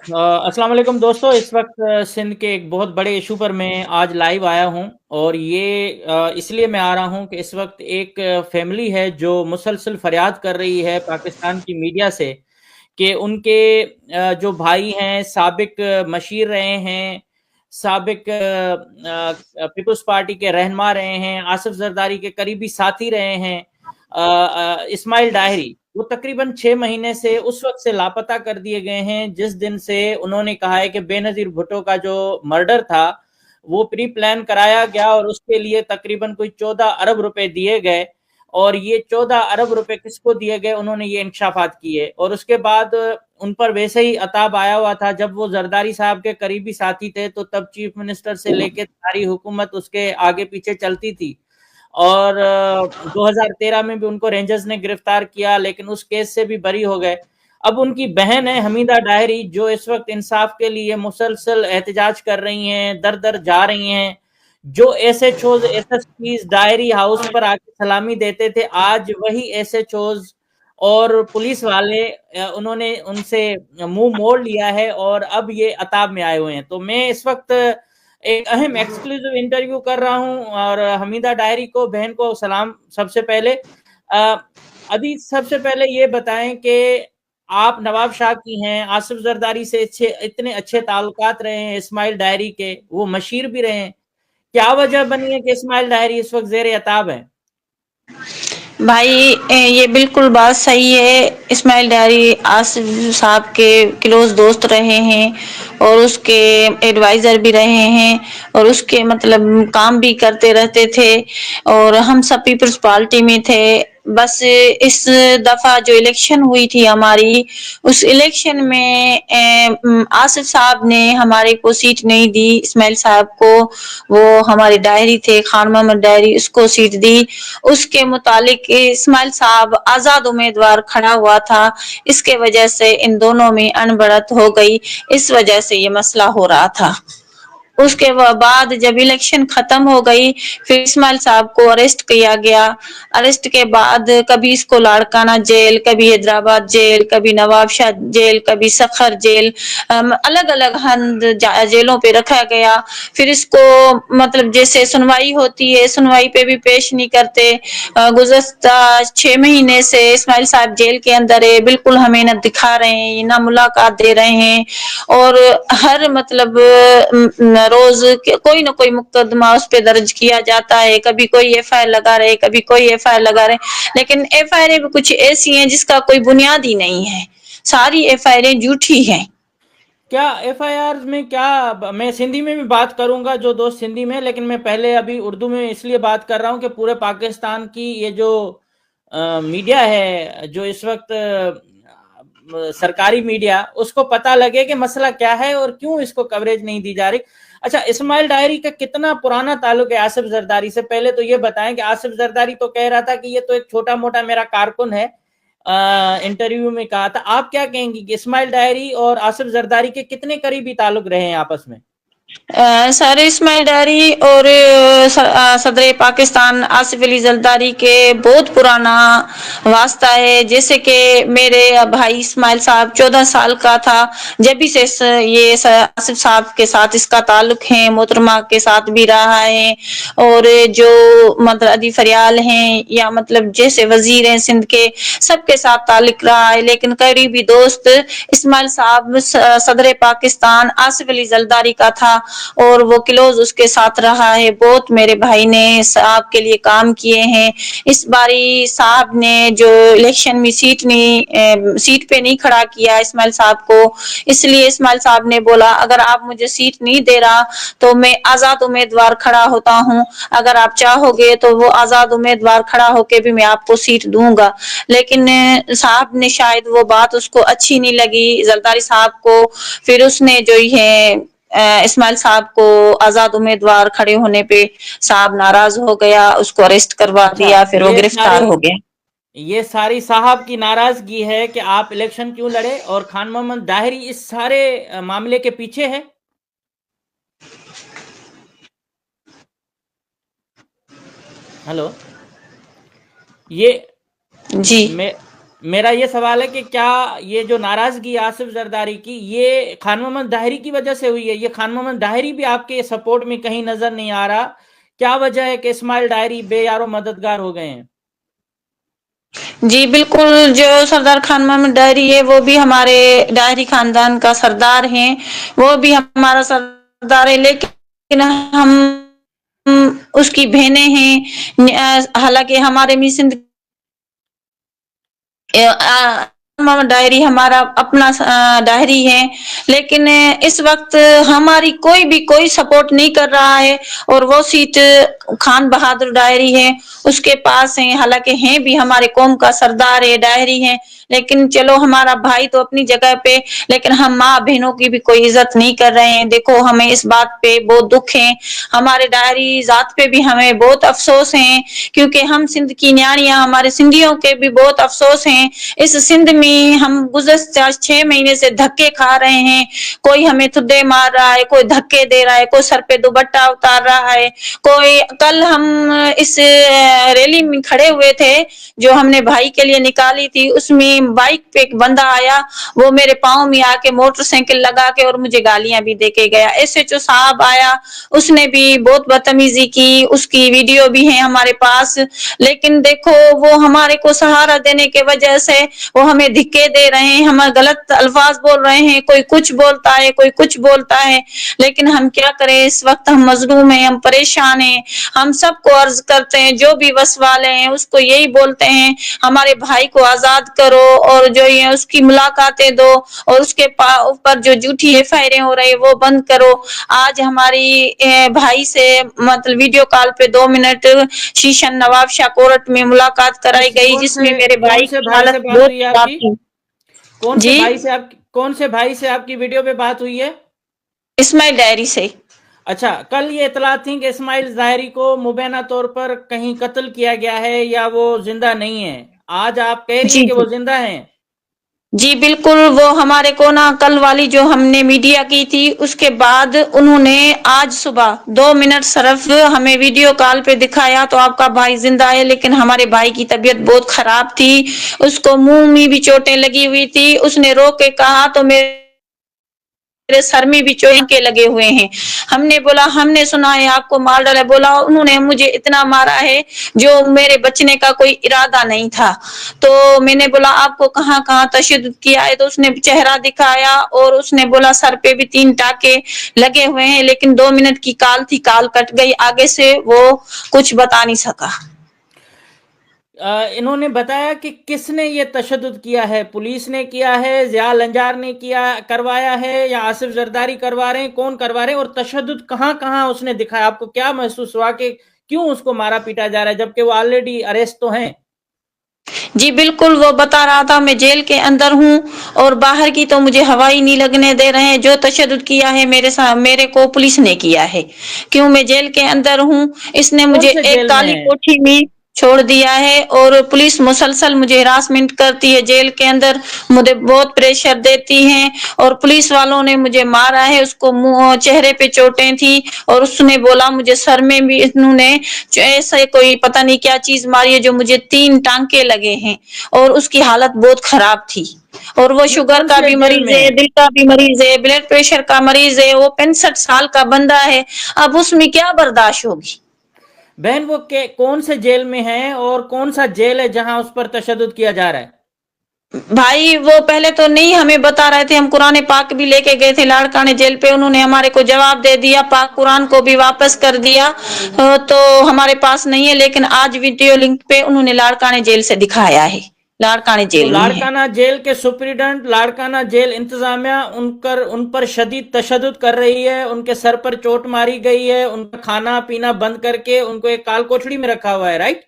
अस्सलाम वालेकुम दोस्तों। इस वक्त सिंध के एक बहुत बड़े इशू पर मैं आज लाइव आया हूं। और ये इसलिए मैं आ रहा हूं कि इस वक्त एक फैमिली है जो मुसलसल फरियाद कर रही है पाकिस्तान की मीडिया से कि उनके जो भाई हैं, साबिक मशीर रहे हैं, साबिक पीपल्स पार्टी के रहनुमा रहे हैं, आसिफ जरदारी के करीबी साथी रहे हैं, इस्माइल डायरी, वो तकरीबन 6 महीने से उस वक्त से लापता कर दिए गए हैं जिस दिन से उन्होंने कहा है कि बेनजीर भुट्टो का जो मर्डर था वो प्री प्लान कराया गया और उसके लिए तकरीबन कोई 14 अरब रुपए दिए गए। और ये 14 अरब रुपए किसको दिए गए, उन्होंने ये इंकशाफात किए। और उसके बाद उन पर वैसे ही अताब आया हुआ था। जब वो जरदारी साहब के करीबी साथी थे तो तब चीफ मिनिस्टर से लेके सारी हुकूमत उसके आगे पीछे चलती थी। और 2013 में भी उनको रेंजर्स ने गिरफ्तार किया, लेकिन उस केस से भी बरी हो गए। अब उनकी बहन है हमीदा डायरी, जो इस वक्त इंसाफ के लिए मुसलसल एहतजाज कर रही हैं, दर दर जा रही हैं। जो एसएचओज एसएसपीज डायरी हाउस पर आके सलामी देते थे, आज वही एसएचओज और पुलिस वाले उन्होंने उनसे मुंह मोड़ लिया है और अब ये अताब में आए हुए हैं। तो मैं इस वक्त एक अहम एक्सक्लूसिव इंटरव्यू कर रहा हूं और हमीदा डायरी को, बहन को सलाम। सबसे पहले अभी सबसे पहले ये बताएं कि आप नवाब शाह की हैं, आसिफ जरदारी से इतने अच्छे ताल्लुकात रहे हैं, इस्माइल डायरी के वो मशीर भी रहे हैं। क्या वजह बनी है कि इस्माइल डायरी इस वक्त जेर अताब है? भाई ये बिल्कुल बात सही है। इस्माइल डायरी आसिफ साहब के क्लोज दोस्त रहे हैं और उसके एडवाइज़र भी रहे हैं और उसके मतलब काम भी करते रहते थे और हम सब पीपल्स पार्टी में थे। बस इस दफ़ा जो इलेक्शन हुई थी हमारी, उस इलेक्शन में आसिफ साहब ने हमारे को सीट नहीं दी, इस्माइल साहब को। वो हमारे डायरी थे, खान मोहम्मद डायरी, उसको सीट दी। उसके मुतालिक इस्माइल साहब आजाद उम्मीदवार खड़ा हुआ था। इसके वजह से इन दोनों में अनबड़त हो गई, इस वजह से ये मसला हो रहा था। उसके बाद जब इलेक्शन खत्म हो गई, फिर इस्माइल साहब को अरेस्ट किया गया। अरेस्ट के बाद कभी इसको लाड़काना जेल, कभी हैदराबाद जेल, कभी नवाबशाह जेल, कभी सखर जेल, अलग अलग जेलों पे रखा गया। फिर इसको मतलब जैसे सुनवाई होती है, सुनवाई पे भी पेश नहीं करते। गुज़श्ता 6 महीने से इस्माइल साहब जेल के अंदर है, बिल्कुल हमें न दिखा रहे हैं, ना मुलाकात दे रहे हैं। और हर मतलब रोज कोई ना कोई मुकदमा उस पे दर्ज किया जाता है, कभी कोई एफआईआर लगा रहे, कभी कोई एफआईआर लगा रहे, लेकिन एफआईआर भी कुछ ऐसी हैं जिसका कोई बुनियाद ही नहीं है। सारी एफआईआर झूठी हैं। क्या एफआईआर में क्या, मैं सिंधी में भी बात करूंगा जो दोस्त सिंधी में, लेकिन मैं पहले अभी उर्दू में इसलिए बात कर रहा हूं कि पूरे पाकिस्तान की ये जो मीडिया है, जो इस वक्त सरकारी मीडिया, उसको पता लगे कि मसला क्या है और क्यों इसको कवरेज नहीं दी जा रही। अच्छा, इस्माइल डायरी का कितना पुराना ताल्लुक है आसिफ जरदारी से? पहले तो ये बताएं कि आसिफ जरदारी तो कह रहा था कि ये तो एक छोटा मोटा मेरा कारकुन है, इंटरव्यू में कहा था। आप क्या कहेंगी कि इस्माइल डायरी और आसिफ जरदारी के कितने करीबी ताल्लुक रहे हैं आपस में? सर इस्माइल डायरी और सदर पाकिस्तान आसिफ अली जरदारी के बहुत पुराना वास्ता है। जैसे कि मेरे भाई इस्माइल साहब 14 साल का था जब भी से ये आसिफ साहब के साथ इसका ताल्लुक है, मोहतरमा के साथ भी रहा है। और जो मतलब अदी फरियाल हैं या मतलब जैसे वजीर हैं सिंध के, सबके साथ ताल्लुक रहा है। लेकिन करीबी दोस्त इस्माइल साहब सदर पाकिस्तान आसिफ अली जरदारी का था और वो क्लोज उसके साथ रहा है। बहुत मेरे भाई ने साहब के लिए काम किए हैं। इस बारी साहब ने जो इलेक्शन में सीट पे नहीं खड़ा किया इस्माइल साहब को, इसलिए इस्माइल साहब ने बोला अगर आप मुझे सीट नहीं दे रहा तो मैं आजाद उम्मीदवार खड़ा होता हूँ, अगर आप चाहोगे तो वो आजाद उम्मीदवार खड़ा होके भी मैं आपको सीट दूंगा। लेकिन साहब ने शायद वो बात उसको अच्छी नहीं लगी जरदारी साहब को। फिर उसने जो है इस्माइल साहब को आजाद उम्मीदवार खड़े होने पे साहब नाराज हो गया, उसको अरेस्ट करवा अच्छा, दिया, फिर वो गिरफ्तार हो गया। ये सारी साहब की नाराजगी है कि आप इलेक्शन क्यों लड़े, और खान मोहम्मद दाहिरी इस सारे मामले के पीछे है? हेलो, ये जी। मैं मेरा ये सवाल है कि क्या ये जो नाराजगी आसिफ जरदारी की, ये खान मोहम्मद दाहिरी की वजह से हुई है? ये खान मोहम्मद दाहिरी भी आपके सपोर्ट में कहीं नजर नहीं आ रहा। क्या वजह है कि इस्माइल डायरी बेयारो मददगार हो गए हैं? जी बिल्कुल, जो सरदार खान मोहम्मद डायरी है वो भी हमारे डायरी खानदान का सरदार हैं, वो भी हमारा सरदार है, लेकिन हम उसकी बहनें हैं। हालांकि हमारे मिसिंद मोहम्मद डायरी हमारा अपना डायरी है, लेकिन इस वक्त हमारी कोई सपोर्ट नहीं कर रहा है, और वो सीट खान बहादुर डायरी है उसके पास है। हालांकि हैं भी हमारे कौम का सरदार है, डायरी है, लेकिन चलो हमारा भाई तो अपनी जगह पे, लेकिन हम माँ बहनों की भी कोई इज्जत नहीं कर रहे हैं। देखो हमें इस बात पे बहुत दुख है, हमारे डायरी जात पे भी हमें बहुत अफसोस है, क्योंकि हम सिंध की न्याणियां, हमारे सिंधियों के भी बहुत अफसोस हैं। इस सिंध में हम गुज़श्ता 6 महीने से धक्के खा रहे हैं, कोई हमें ठुड्डे मार रहा है, कोई धक्के दे रहा है, कोई सर पे दुपट्टा उतार रहा है, कोई। कल हम इस रैली में खड़े हुए थे जो हमने भाई के लिए निकाली थी, उसमें बाइक पे एक बंदा आया, वो मेरे पाँव में आके मोटरसाइकिल लगा के और मुझे गालियां भी देके गया। एसएचओ साहब आया, उसने भी बहुत बदतमीजी की, उसकी वीडियो भी है हमारे पास, लेकिन देखो वो हमारे को सहारा देने के वजह से वो हमें धिक्के दे रहे हैं, हमें गलत अल्फाज बोल रहे हैं, कोई कुछ बोलता है, कोई कुछ बोलता है, लेकिन हम क्या करें, इस वक्त हम मजलूम हैं, हम परेशान हैं। हम सबको अर्ज करते हैं, जो भी बस वाले हैं उसको यही बोलते हैं, हमारे भाई को आजाद करो, और जो ये उसकी मुलाकातें दो, और उसके ऊपर जो झूठी एफआईआर हो रही है वो बंद करो। आज हमारी भाई से मतलब वीडियो कॉल पे 2 मिनट शीशन नवाब शाह कोर्ट में मुलाकात कराई गई, जिसमें मेरे कौन भाई से की भाई हालत से बात बहुत हुई है खराब आपकी? थी। जी, कौन से भाई से आपकी वीडियो पे बात हुई है? इस्माइल डायरी से। अच्छा, कल ये इतला थी कि इस्माइल ज़ाहिरी को मुबैना तौर पर कहीं कत्ल किया गया है या वो जिंदा नहीं है। आज आप कह रही हैं जी कि वो जी जिंदा हैं। जी बिल्कुल, वो हमारे को ना कल वाली जो हमने मीडिया की थी उसके बाद उन्होंने आज सुबह 2 मिनट सिर्फ हमें वीडियो कॉल पे दिखाया तो आपका भाई जिंदा है, लेकिन हमारे भाई की तबीयत बहुत खराब थी, उसको मुंह में भी चोटें लगी हुई थी। उसने रो के कहा तो मेरे सर में भी चोट लगे हुए हैं। हमने बोला हमने सुना है आपको मार डाला, बोला उन्होंने मुझे इतना मारा है जो मेरे बचने का कोई इरादा नहीं था। तो मैंने बोला आपको कहाँ कहाँ तशद्दुद किया है, तो उसने चेहरा दिखाया और उसने बोला सर पे भी 3 टाके लगे हुए हैं, लेकिन 2 मिनट की कॉल थी, कॉल कट गई, आगे से वो कुछ बता नहीं सका। इन्होंने बताया कि किसने ये तशद्दुद किया है? पुलिस ने किया है, ज़िया लंजार ने किया करवाया है, या आसिफ जरदारी करवा रहे हैं? कौन करवा रहे हैं? और तशद्दुद कहाँ कहाँ उसने दिखाया? आपको क्या महसूस हुआ कि क्यों उसको मारा पीटा जा रहा है जबकि वो ऑलरेडी अरेस्ट तो हैं? जी बिल्कुल, वो बता रहा था मैं जेल के अंदर हूँ और बाहर की तो मुझे हवा ही नहीं लगने दे रहे हैं। जो तशद्दुद किया है मेरे साथ, मेरे को पुलिस ने किया है, क्यों मैं जेल के अंदर हूँ। इसने कौन मुझे से एक जेल में काली है? कोठरी में छोड़ दिया है और पुलिस मुसलसल मुझे हरासमेंट करती है जेल के अंदर, मुझे बहुत प्रेशर देती है, और पुलिस वालों ने मुझे मारा है, उसको मुंह चेहरे पे चोटें थी, और उसने बोला मुझे सर में भी इन्होंने ऐसे कोई पता नहीं क्या चीज मारी है, जो मुझे 3 टांके लगे हैं, और उसकी हालत बहुत खराब थी। और वो ये शुगर कौन का से भी जेल मरीज में है, है? दिल का भी मरीज है, ब्लड प्रेशर का मरीज है, वो 65 साल का बंदा है, अब उसमें क्या बर्दाश्त होगी। बहन, वो के कौन से जेल में है और कौन सा जेल है जहां उस पर तशद्दुद किया जा रहा है? भाई वो पहले तो नहीं हमें बता रहे थे, हम कुरान पाक भी लेके गए थे लाड़काने जेल पे, उन्होंने हमारे को जवाब दे दिया, पाक कुरान को भी वापस कर दिया, तो हमारे पास नहीं है, लेकिन आज वीडियो लिंक पे उन्होंने लाड़काने जेल से दिखाया है, लाड़काने तो जेल में है। लाड़काना जेल के सुप्रीडेंट, लाड़काना जेल इंतजामिया उन पर शदीद तशद्दुद कर रही है, उनके सर पर चोट मारी गई है, उनका खाना पीना बंद करके उनको एक काल कोठड़ी में रखा हुआ है, राइट?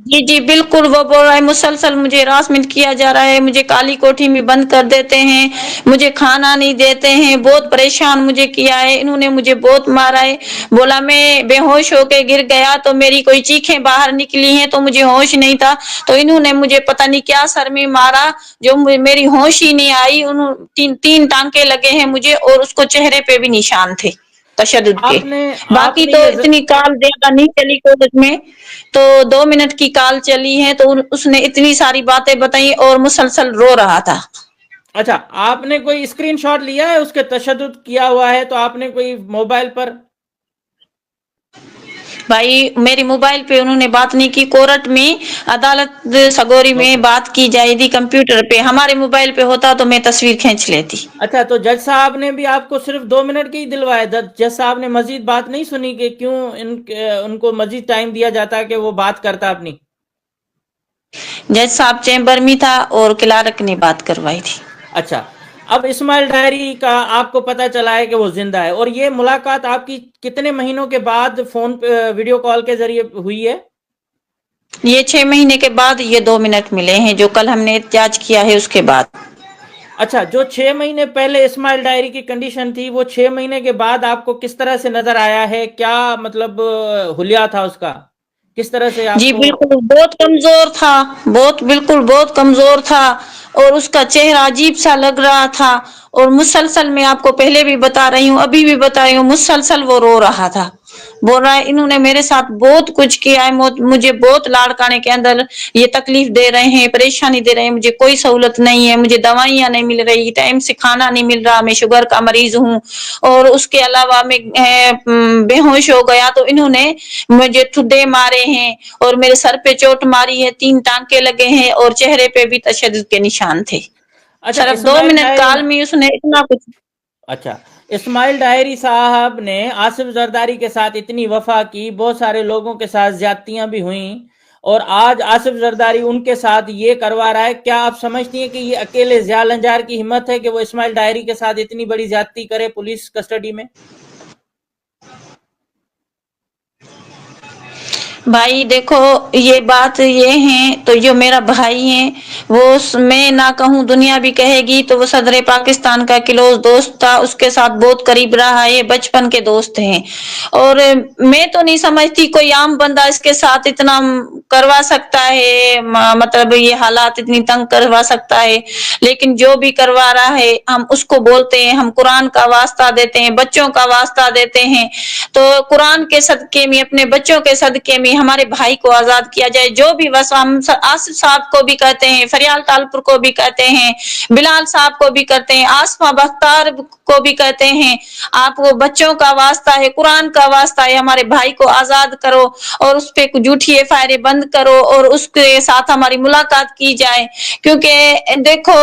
जी जी बिल्कुल, वो बोल रहा है मुसलसल मुझे हरासमेंट किया जा रहा है, मुझे काली कोठी में बंद कर देते हैं, मुझे खाना नहीं देते हैं, बहुत परेशान मुझे किया है, इन्होंने मुझे बहुत मारा है। बोला मैं बेहोश होके गिर गया तो मेरी कोई चीखें बाहर निकली हैं, तो मुझे होश नहीं था, तो इन्होंने मुझे पता नहीं क्या सर में मारा, जो मेरी होश ही नहीं आई। उन्होंने 3 टांके लगे हैं मुझे, और उसको चेहरे पे भी निशान थे, तशद्दुद के। आपने बाकी आपने तो ये इतनी कॉल ज्यादा नहीं चली कोविड में, तो 2 मिनट की कॉल चली है, तो उसने इतनी सारी बातें बताई और मुसलसल रो रहा था। अच्छा, आपने कोई स्क्रीनशॉट लिया है उसके तशद्दुद किया हुआ है तो आपने कोई मोबाइल पर? भाई मेरी मोबाइल पे उन्होंने बात नहीं की, कोर्ट में अदालत सगोरी ओके। में बात की जाएगी कंप्यूटर पे, हमारे मोबाइल पे होता तो मैं तस्वीर खींच लेती। अच्छा, तो जज साहब ने भी आपको सिर्फ 2 मिनट के ही दिलवाए? जज साहब ने मजीद बात नहीं सुनी कि क्यों उनको मजीद टाइम दिया जाता कि वो बात करता अपनी? जज साहब चैम्बर में था और क्लार्क ने बात करवाई थी। अच्छा, अब इस्माइल डायरी का आपको पता चला है कि वो जिंदा है, और ये मुलाकात आपकी कितने महीनों के बाद फोन पे वीडियो कॉल के जरिए हुई है? ये 6 महीने के बाद ये 2 मिनट मिले हैं, जो कल हमने एहतजाज किया है उसके बाद। अच्छा, जो 6 महीने पहले इस्माइल डायरी की कंडीशन थी, वो 6 महीने के बाद आपको किस तरह से नजर आया है? क्या मतलब हुलिया था उसका? किस तरह से जी आपको? बिल्कुल, बहुत कमजोर था, बहुत बिल्कुल बहुत कमजोर था, और उसका चेहरा अजीब सा लग रहा था, और मुसलसल मैं आपको पहले भी बता रही हूँ, अभी भी बता रही हूँ, मुसलसल वो रो रहा था। बोल रहा है इन्होंने मेरे साथ बहुत कुछ किया है, मुझे बहुत लाड़काने के अंदर ये तकलीफ दे रहे हैं, परेशानी दे रहे हैं, मुझे कोई सहूलत नहीं है, मुझे दवाइयां नहीं मिल रही, टाइम से खाना नहीं मिल रहा, मैं शुगर का मरीज हूँ, और उसके अलावा मैं बेहोश हो गया तो इन्होंने मुझे ठुड्डे मारे हैं, और मेरे सर पे चोट मारी है, 3 टांके लगे हैं, और चेहरे पे भी तशद्दुद के निशान थे। अच्छा, सिर्फ दो इस्माइल मिनट डायरी। काल में उसने इतना कुछ। अच्छा, इस्माइल डायरी साहब ने आसिफ जरदारी के साथ इतनी वफा की, बहुत सारे लोगों के साथ ज्यादतियां भी हुई, और आज आसिफ जरदारी उनके साथ ये करवा रहा है। क्या आप समझती हैं कि ये अकेले ज़िया लंजार की हिम्मत है कि वो इस्माइल डायरी के साथ इतनी बड़ी ज्यादती करे पुलिस कस्टडी में? भाई देखो, ये बात ये है, तो जो मेरा भाई है वो मैं ना कहूँ दुनिया भी कहेगी तो वो सदर पाकिस्तान का क्लोज दोस्त था, उसके साथ बहुत करीब रहा है, बचपन के दोस्त हैं। और मैं तो नहीं समझती कोई आम बंदा इसके साथ इतना करवा सकता है, मतलब ये हालात इतनी तंग करवा सकता है, लेकिन जो भी करवा रहा है हम उसको बोलते हैं, हम कुरान का वास्ता देते हैं, बच्चों का वास्ता देते हैं, तो कुरान के सदके में, अपने बच्चों के सदके में हमारे भाई को आजाद किया जाए। जो भी बस हम आसिफ साहब को भी कहते हैं, फरियाल तालपुर को भी कहते हैं, बिलाल साहब को भी कहते हैं, आसमा बख्तार को भी कहते हैं, आपको बच्चों का वास्ता है, कुरान का वास्ता है, हमारे भाई को आजाद करो, और उस पे झूठी एफआईआर बंद करो, और उसके साथ हमारी मुलाकात की जाए। क्योंकि देखो,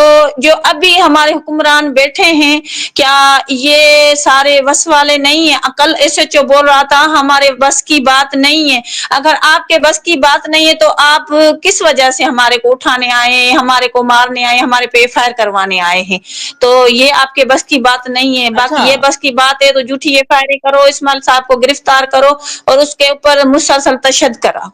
जो अभी हमारे हुक्मरान बैठे हैं, क्या ये सारे बस वाले नहीं है? कल एसएचओ बोल रहा था हमारे बस की बात नहीं है। अगर आपके बस की बात नहीं है तो आप किस वजह से हमारे को उठाने आए, हमारे को मारने आए, हमारे पे एफआईआर करवाने आए हैं? तो ये आपके बस की बात नहीं है। अच्छा, बाकी ये बस की बात है तो झूठी एफआईआर करो, इस्माइल साहब को गिरफ्तार करो, और उसके ऊपर मुसलसल तशद्दुद करो।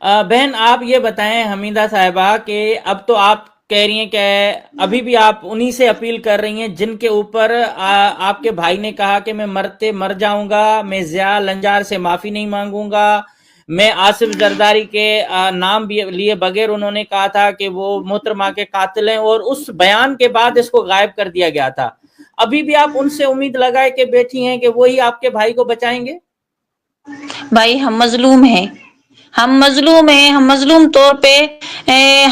बहन आप ये बताएं हमीदा साहिबा कि अब तो आप कह रही हैं कि अभी भी आप उन्हीं से अपील कर रही हैं जिनके ऊपर आपके भाई ने कहा कि मैं मरते मर जाऊंगा, मैं ज़िया लंजार से माफी नहीं मांगूंगा, मैं आसिफ जरदारी के नाम भी लिए बगैर उन्होंने कहा था कि वो मोहतरमा के कातिल हैं, और उस बयान के बाद इसको गायब कर दिया गया था। अभी भी आप उनसे उम्मीद लगाए के बैठी हैं कि वही आपके भाई को बचाएंगे? भाई हम मजलूम हैं, हम मजलूम हैं, हम मजलूम तौर पे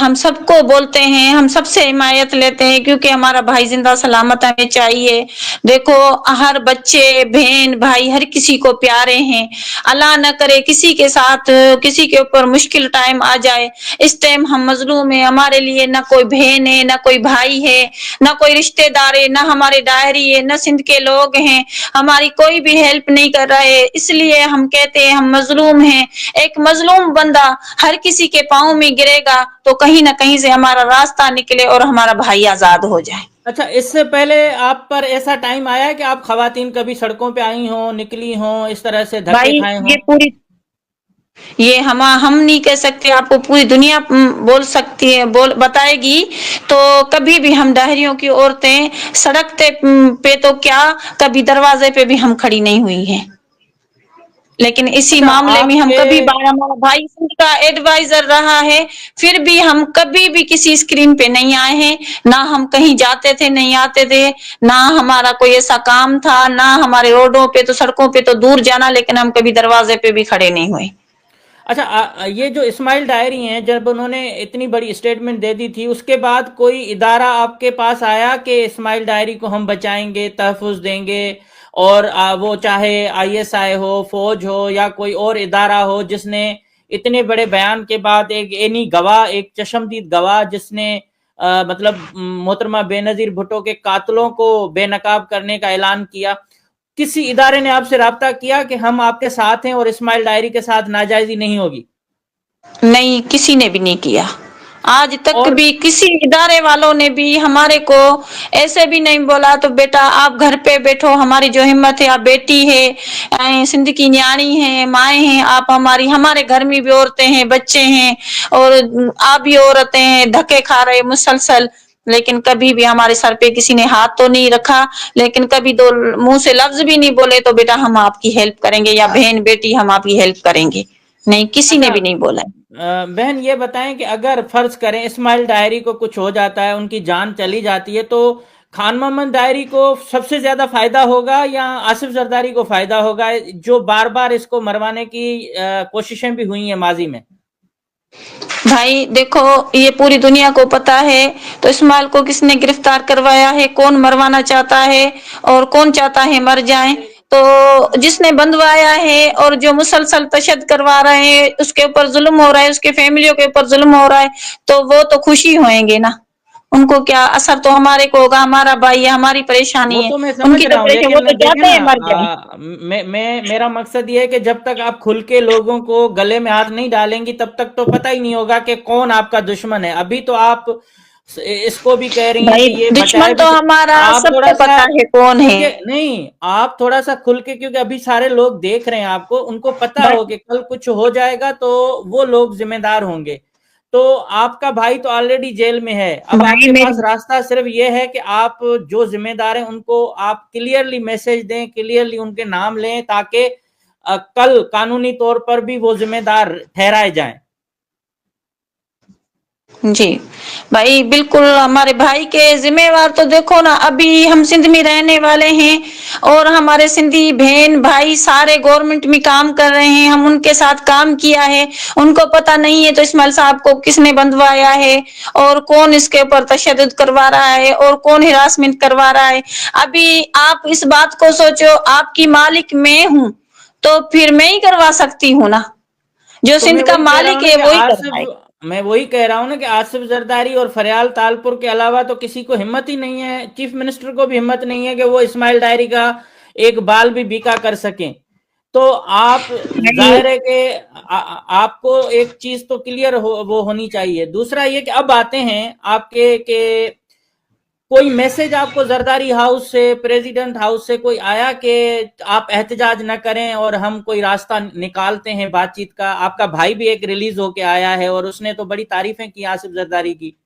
हम सबको बोलते हैं, हम सबसे हिमायत लेते हैं, क्योंकि हमारा भाई जिंदा सलामत हमें चाहिए। देखो, हर बच्चे, बहन, भाई हर किसी को प्यारे हैं। अल्लाह न करे किसी के साथ, किसी के ऊपर मुश्किल टाइम आ जाए। इस टाइम हम मजलूम है, हमारे लिए ना कोई बहन है, ना कोई भाई है, ना कोई रिश्तेदार है, ना हमारे डायरी है, ना सिंध के लोग हैं, हमारी कोई भी हेल्प नहीं कर रहा है। इसलिए हम कहते हैं हम मजलूम हैं। एक मजलूम बंदा हर किसी के पाँव में गिरेगा तो कहीं ना कहीं से हमारा रास्ता निकले और हमारा भाई आजाद हो जाए। अच्छा, इससे पहले आप पर ऐसा टाइम आया है कि आप खवातीन कभी सड़कों पे आई हों, निकली हों, इस तरह से धक्के भाई खाए ये हों? पूरी, ये हम नहीं कह सकते, आपको पूरी दुनिया बोल सकती है, बोल बताएगी। तो कभी भी हम डायरियों की औरतें सड़क पे तो क्या, कभी दरवाजे पे भी हम खड़ी नहीं हुई हैं। लेकिन इसी अच्छा मामले में हम आपके कभी बार, हमारा भाई सिंध का एडवाइजर रहा है, फिर भी हम कभी भी किसी स्क्रीन पे नहीं आए हैं, ना हम कहीं जाते थे नहीं आते थे, ना हमारा कोई ऐसा काम था, ना हमारे रोडों पे तो सड़कों पे तो दूर जाना, लेकिन हम कभी दरवाजे पे भी खड़े नहीं हुए। अच्छा ये जो इस्माइल डायरी हैं, जब उन्होंने इतनी बड़ी स्टेटमेंट दे दी थी, उसके बाद कोई इदारा आपके पास आया कि इस्माइल डायरी को हम बचाएंगे, तहफ़्फ़ुज़ देंगे, और वो चाहे आईएसआई हो, फौज हो, या कोई और इदारा हो, जिसने इतने बड़े बयान के बाद एक एनी गवाह, एक चशमदीद गवाह, जिसने मतलब मोहतरमा बेनज़ीर भुट्टो के कातलों को बेनकाब करने का ऐलान किया, किसी इदारे ने आपसे राब्ता किया कि हम आपके साथ हैं और इस्माइल डायरी के साथ नाजायजी नहीं होगी? नहीं, किसी ने भी नहीं किया। आज तक और भी किसी इदारे वालों ने भी हमारे को ऐसे भी नहीं बोला तो बेटा आप घर पे बैठो, हमारी जो हिम्मत है, आप बेटी है, सिंध की न्याणी है, माए हैं आप हमारी, हमारे घर में भी औरतें हैं, बच्चे हैं, और आप भी औरतें हैं, धक्के खा रहे मुसलसल, लेकिन कभी भी हमारे सर पे किसी ने हाथ तो नहीं रखा, लेकिन कभी दो मुंह से लफ्ज भी नहीं बोले तो बेटा हम आपकी हेल्प करेंगे, या बहन बेटी हम आपकी हेल्प करेंगे, नहीं, किसी ने अच्छा भी नहीं बोला। बहन ये बताएं कि अगर फर्ज करें इस्माइल डायरी को कुछ हो जाता है, उनकी जान चली जाती है, तो खान मोहम्मद डायरी को सबसे ज्यादा फायदा होगा या आसिफ जरदारी को फायदा होगा, जो बार बार इसको मरवाने की कोशिशें भी हुई हैं माजी में? भाई देखो, ये पूरी दुनिया को पता है, तो इस्माइल को किसने गिरफ्तार करवाया है, कौन मरवाना चाहता है और कौन चाहता है मर जाए, तो जिसने बंधवाया है और जो मुसलसल तशद्दुद करवा रहे हैं, उसके ऊपर जुल्म हो रहा है, उसके फैमिलियों के ऊपर जुल्म हो रहा है, तो वो तो खुशी होंगे ना, उनको क्या असर तो हमारे को होगा, हमारा भाई है, हमारी वो परेशानी है, तो मैं समझ उनकी तो रहा हूँ, परेशानी, वो लेकिन तो देखे चाहते ना, हैं मर जाए। मेरा मकसद ये है कि जब तक आप खुल के लोगों को गले में हाथ नहीं डालेंगी, तब तक तो पता ही नहीं होगा कि कौन आपका दुश्मन है। अभी तो आप इसको भी कह रही हैं भाई कि ये बचाए दुश्मन भी तो हमारा आप थोड़ा सबको सा, पता है कौन है। क्योंकि नहीं, आप थोड़ा सा खुल के, क्योंकि अभी सारे लोग देख रहे हैं आपको, उनको पता बस हो कि कल कुछ हो जाएगा तो वो लोग जिम्मेदार होंगे। तो आपका भाई तो ऑलरेडी जेल में है, अब भाई आपके पास मेरी, रास्ता सिर्फ ये है कि आप जो जिम्मेदार हैं उनको आप क्लियरली मैसेज दें, क्लियरली उनके नाम लें, ताकि कल कानूनी तौर पर भी वो जिम्मेदार ठहराए जाएं। जी भाई बिल्कुल, हमारे भाई के जिम्मेवार तो देखो ना, अभी हम सिंध में रहने वाले हैं और हमारे सिंधी बहन भाई सारे गवर्नमेंट में काम कर रहे हैं, हम उनके साथ काम किया है, उनको पता नहीं है तो इस्माइल साहब को किसने बंधवाया है और कौन इसके ऊपर तशद्दुद करवा रहा है और कौन हिरासमेंट करवा रहा है। अभी आप इस बात को सोचो, आपकी मालिक मैं हूं तो फिर मैं ही करवा सकती हूँ ना, जो तो सिंध का मालिक है वो ही करवाए। मैं वही कह रहा हूं ना कि आसिफ जरदारी और फरियाल तालपुर के अलावा तो किसी को हिम्मत ही नहीं है, चीफ मिनिस्टर को भी हिम्मत नहीं है कि वो इस्माइल डायरी का एक बाल भी बीका कर सकें। तो आप, भाई जाहिर है कि आपको एक चीज तो क्लियर वो होनी चाहिए। दूसरा ये कि अब आते हैं आपके के कोई मैसेज आपको जरदारी हाउस से, प्रेसिडेंट हाउस से कोई आया कि आप एहतजाज न करें और हम कोई रास्ता निकालते हैं बातचीत का? आपका भाई भी एक रिलीज होके आया है और उसने तो बड़ी तारीफें की आसिफ जरदारी की।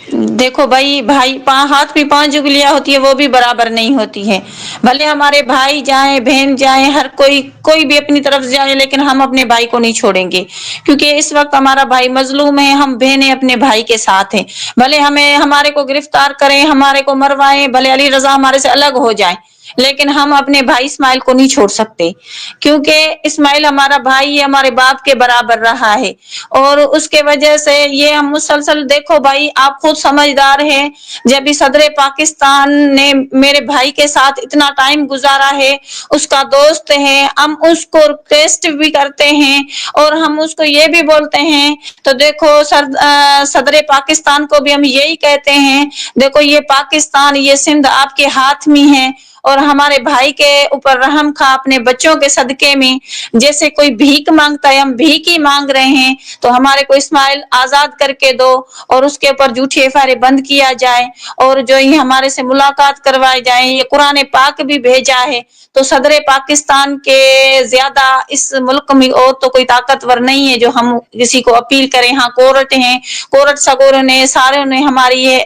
देखो भाई, भाई हाथ में 5 उंगलियां होती है, वो भी बराबर नहीं होती है, भले हमारे भाई जाए बहन जाए, हर कोई कोई भी अपनी तरफ से जाए, लेकिन हम अपने भाई को नहीं छोड़ेंगे, क्योंकि इस वक्त हमारा भाई मजलूम है, हम बहनें अपने भाई के साथ हैं, भले हमें हमारे को गिरफ्तार करें, हमारे को मरवाएं, भले अली रजा हमारे से अलग हो जाए, लेकिन हम अपने भाई इस्माइल को नहीं छोड़ सकते, क्योंकि इस्माइल हमारा भाई है, हमारे बाप के बराबर रहा है, और उसके वजह से ये हम मुसलसल, देखो भाई आप खुद समझदार हैं, जब भी सदर पाकिस्तान ने मेरे भाई के साथ इतना टाइम गुजारा है, उसका दोस्त है, हम उसको टेस्ट भी करते हैं और हम उसको ये भी बोलते हैं, तो देखो सदर पाकिस्तान को भी हम यही कहते हैं, देखो ये पाकिस्तान, ये सिंध आपके हाथ में है, और हमारे भाई के ऊपर रहम खा, अपने बच्चों के सदके में, जैसे कोई भीख मांगता है हम भीख ही मांग रहे हैं, तो हमारे को इस्माइल आजाद करके दो और उसके ऊपर झूठी एफआईआर बंद किया जाए, और जो ये हमारे से मुलाकात करवाई जाए, ये कुरान पाक भी भेजा है, तो सदर पाकिस्तान के ज्यादा इस मुल्क में और तो कोई ताकतवर नहीं है जो हम किसी को अपील करें। हाँ कोर्ट है, कोर्ट सगोरों ने सारे ने हमारी ये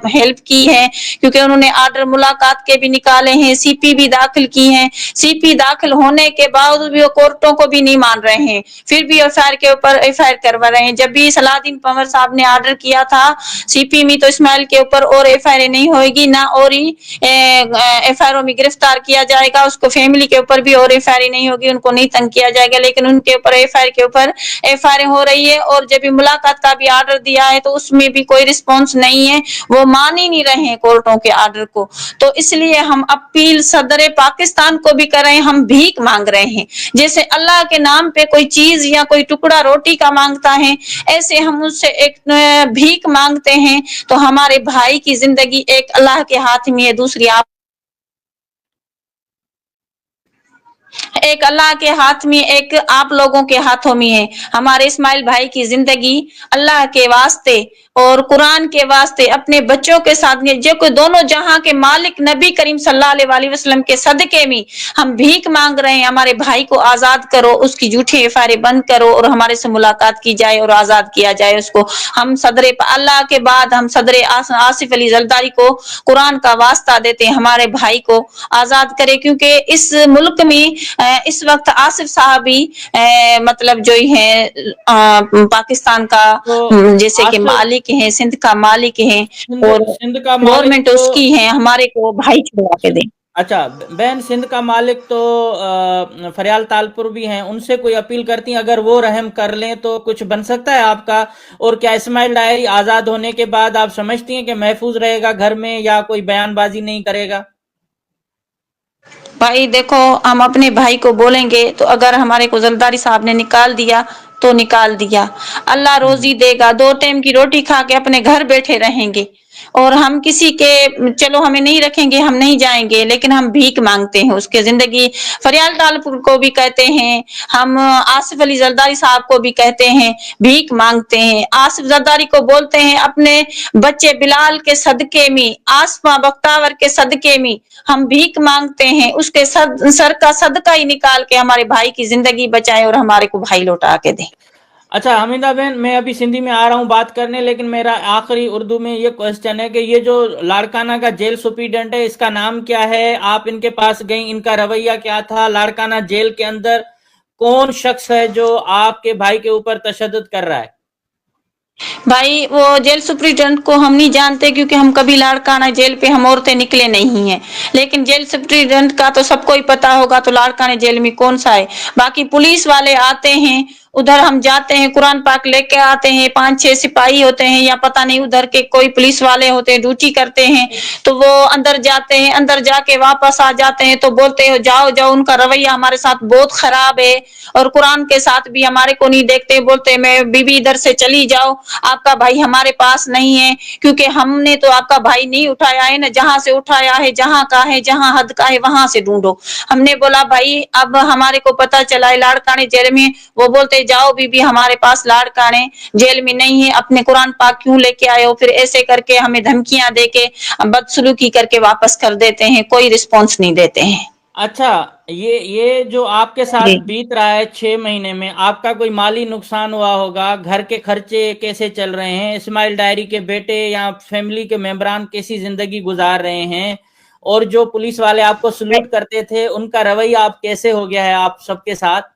हेल्प की है, क्योंकि उन्होंने आर्डर मुलाकात के भी निकाले वाले हैं, सीपी भी दाखिल की हैं। सीपी दाखिल होने के बावजूद भी वो कोर्टों को भी नहीं मान रहे हैं, फिर भी एफआईआर के ऊपर एफआईआर करवा रहे हैं। जब भी सलाउद्दीन पंवर साहब ने ऑर्डर किया था सीपी में तो इस्माइल के ऊपर और एफआईआर नहीं होगी, ना और ही एफआईआर में गिरफ्तार किया जाएगा, उसको फैमिली के ऊपर भी और एफआईआर नहीं होगी, उनको नहीं तंग किया जाएगा, लेकिन उनके ऊपर एफआईआर के ऊपर एफआईआर हो रही है। और जब भी मुलाकात का भी ऑर्डर दिया है तो उसमें भी कोई रिस्पॉन्स नहीं है, वो मान ही नहीं रहे हैं कोर्टों के ऑर्डर को। तो इसलिए हम अपील सदर पाकिस्तान को भी कर रहे हैं, हम भीख मांग रहे हैं। जैसे अल्लाह के नाम पे कोई चीज या कोई टुकड़ा रोटी का मांगता है, ऐसे हम उससे एक भीख मांगते हैं। तो हमारे भाई की जिंदगी एक अल्लाह के हाथ में है, दूसरी एक अल्लाह के हाथ में, एक आप लोगों के हाथों में है। हमारे इस्माइल भाई की जिंदगी अल्लाह के वास्ते और कुरान के वास्ते अपने बच्चों के साथ में, जो कोई दोनों जहां के मालिक नबी करीम सल्लल्लाहु अलैहि वसल्लम के सदके में हम भीख मांग रहे हैं। हमारे भाई को आजाद करो, उसकी झूठी एफआईआर बंद करो और हमारे से मुलाकात की जाए और आजाद किया जाए उसको। हम सदर अल्लाह के बाद हम सदर आसिफ अली जरदारी को कुरान का वास्ता देते हैं, हमारे भाई को आजाद करे, क्योंकि इस मुल्क में इस वक्त आसिफ साहब भी मतलब जो है पाकिस्तान का तो जैसे कि आसिफ मालिक हैं, सिंध का मालिक हैं और सिंध का मालिक गवर्नमेंट तो उसकी है, हमारे को भाई छुड़वा के दे। अच्छा बहन, सिंध का मालिक तो फरियाल तालपुर भी हैं, उनसे कोई अपील करती हैं अगर वो रहम कर लें तो कुछ बन सकता है आपका? और क्या इस्माइल डायरी आजाद होने के बाद आप समझती हैं कि महफूज रहेगा घर में या कोई बयानबाजी नहीं करेगा? भाई देखो, हम अपने भाई को बोलेंगे तो अगर हमारे को जरदारी साहब ने निकाल दिया तो निकाल दिया, अल्लाह रोजी देगा, 2 टाइम की रोटी खा के अपने घर बैठे रहेंगे। और हम किसी के चलो हमें नहीं रखेंगे, हम नहीं जाएंगे, लेकिन हम भीख मांगते हैं उसके जिंदगी। फरियाल तालपुर को भी कहते हैं, हम आसिफ अली जरदारी साहब को भी कहते हैं, भीख मांगते हैं। आसिफ जरदारी को बोलते हैं अपने बच्चे बिलाल के सदके में, आसमा बख्तावर के सदके में हम भीख मांगते हैं, उसके सर का सदका ही निकाल के हमारे भाई की जिंदगी बचाए और हमारे को भाई लौटा के दे। अच्छा हमीदा बहन, मैं अभी सिंधी में आ रहा हूँ बात करने, लेकिन मेरा आखिरी उर्दू में ये क्वेश्चन है कि ये जो लाड़काना का जेल सुप्रीडेंट है, इसका नाम क्या है? आप इनके पास गई, इनका रवैया क्या था? लाड़काना जेल के अंदर कौन शख्स है जो आपके भाई के ऊपर तशद्दुद कर रहा है? भाई वो जेल सुप्रीडेंट को हम नहीं जानते, क्योंकि हम कभी लाड़काना जेल पे हम औरतें निकले नहीं हैं, लेकिन जेल सुप्रीडेंट का तो सबको ही पता होगा। तो लाड़काना जेल में कौन सा है? बाकी पुलिस वाले आते हैं, उधर हम जाते हैं, कुरान पाक लेके आते हैं, 5-6 सिपाही होते हैं या पता नहीं उधर के कोई पुलिस वाले होते हैं, ड्यूटी करते हैं, तो वो अंदर जाते हैं, अंदर जाके वापस आ जाते हैं तो बोलते हो जाओ जाओ। उनका रवैया हमारे साथ बहुत खराब है और कुरान के साथ भी हमारे को नहीं देखते, बोलते मैं बीबी इधर से चली जाओ, आपका भाई हमारे पास नहीं है, क्योंकि हमने तो आपका भाई नहीं उठाया है ना, जहां से उठाया है, जहां का है, जहां हद का है वहां से ढूंढो। हमने बोला भाई अब हमारे को पता चला है लाड़काने जेल में, वो बोलते जाओ बीबी हमारे पास लाड़काने जेल में नहीं है, अपने कुरान पाक क्यों लेके आए हो? फिर ऐसे करके हमें धमकियां देके बदसलूकी करके वापस कर देते हैं, कोई रिस्पॉन्स नहीं देते हैं। अच्छा, ये जो आपके साथ जी बीत रहा है 6 महीने में, आपका कोई माली नुकसान हुआ होगा? घर के खर्चे कैसे चल रहे हैं? इस्माइल डायरी के बेटे या फैमिली के मेंबरान कैसी जिंदगी गुजार रहे हैं? और जो पुलिस वाले आपको सल्यूट करते थे, उनका रवैया आप कैसे हो गया है आप सबके साथ?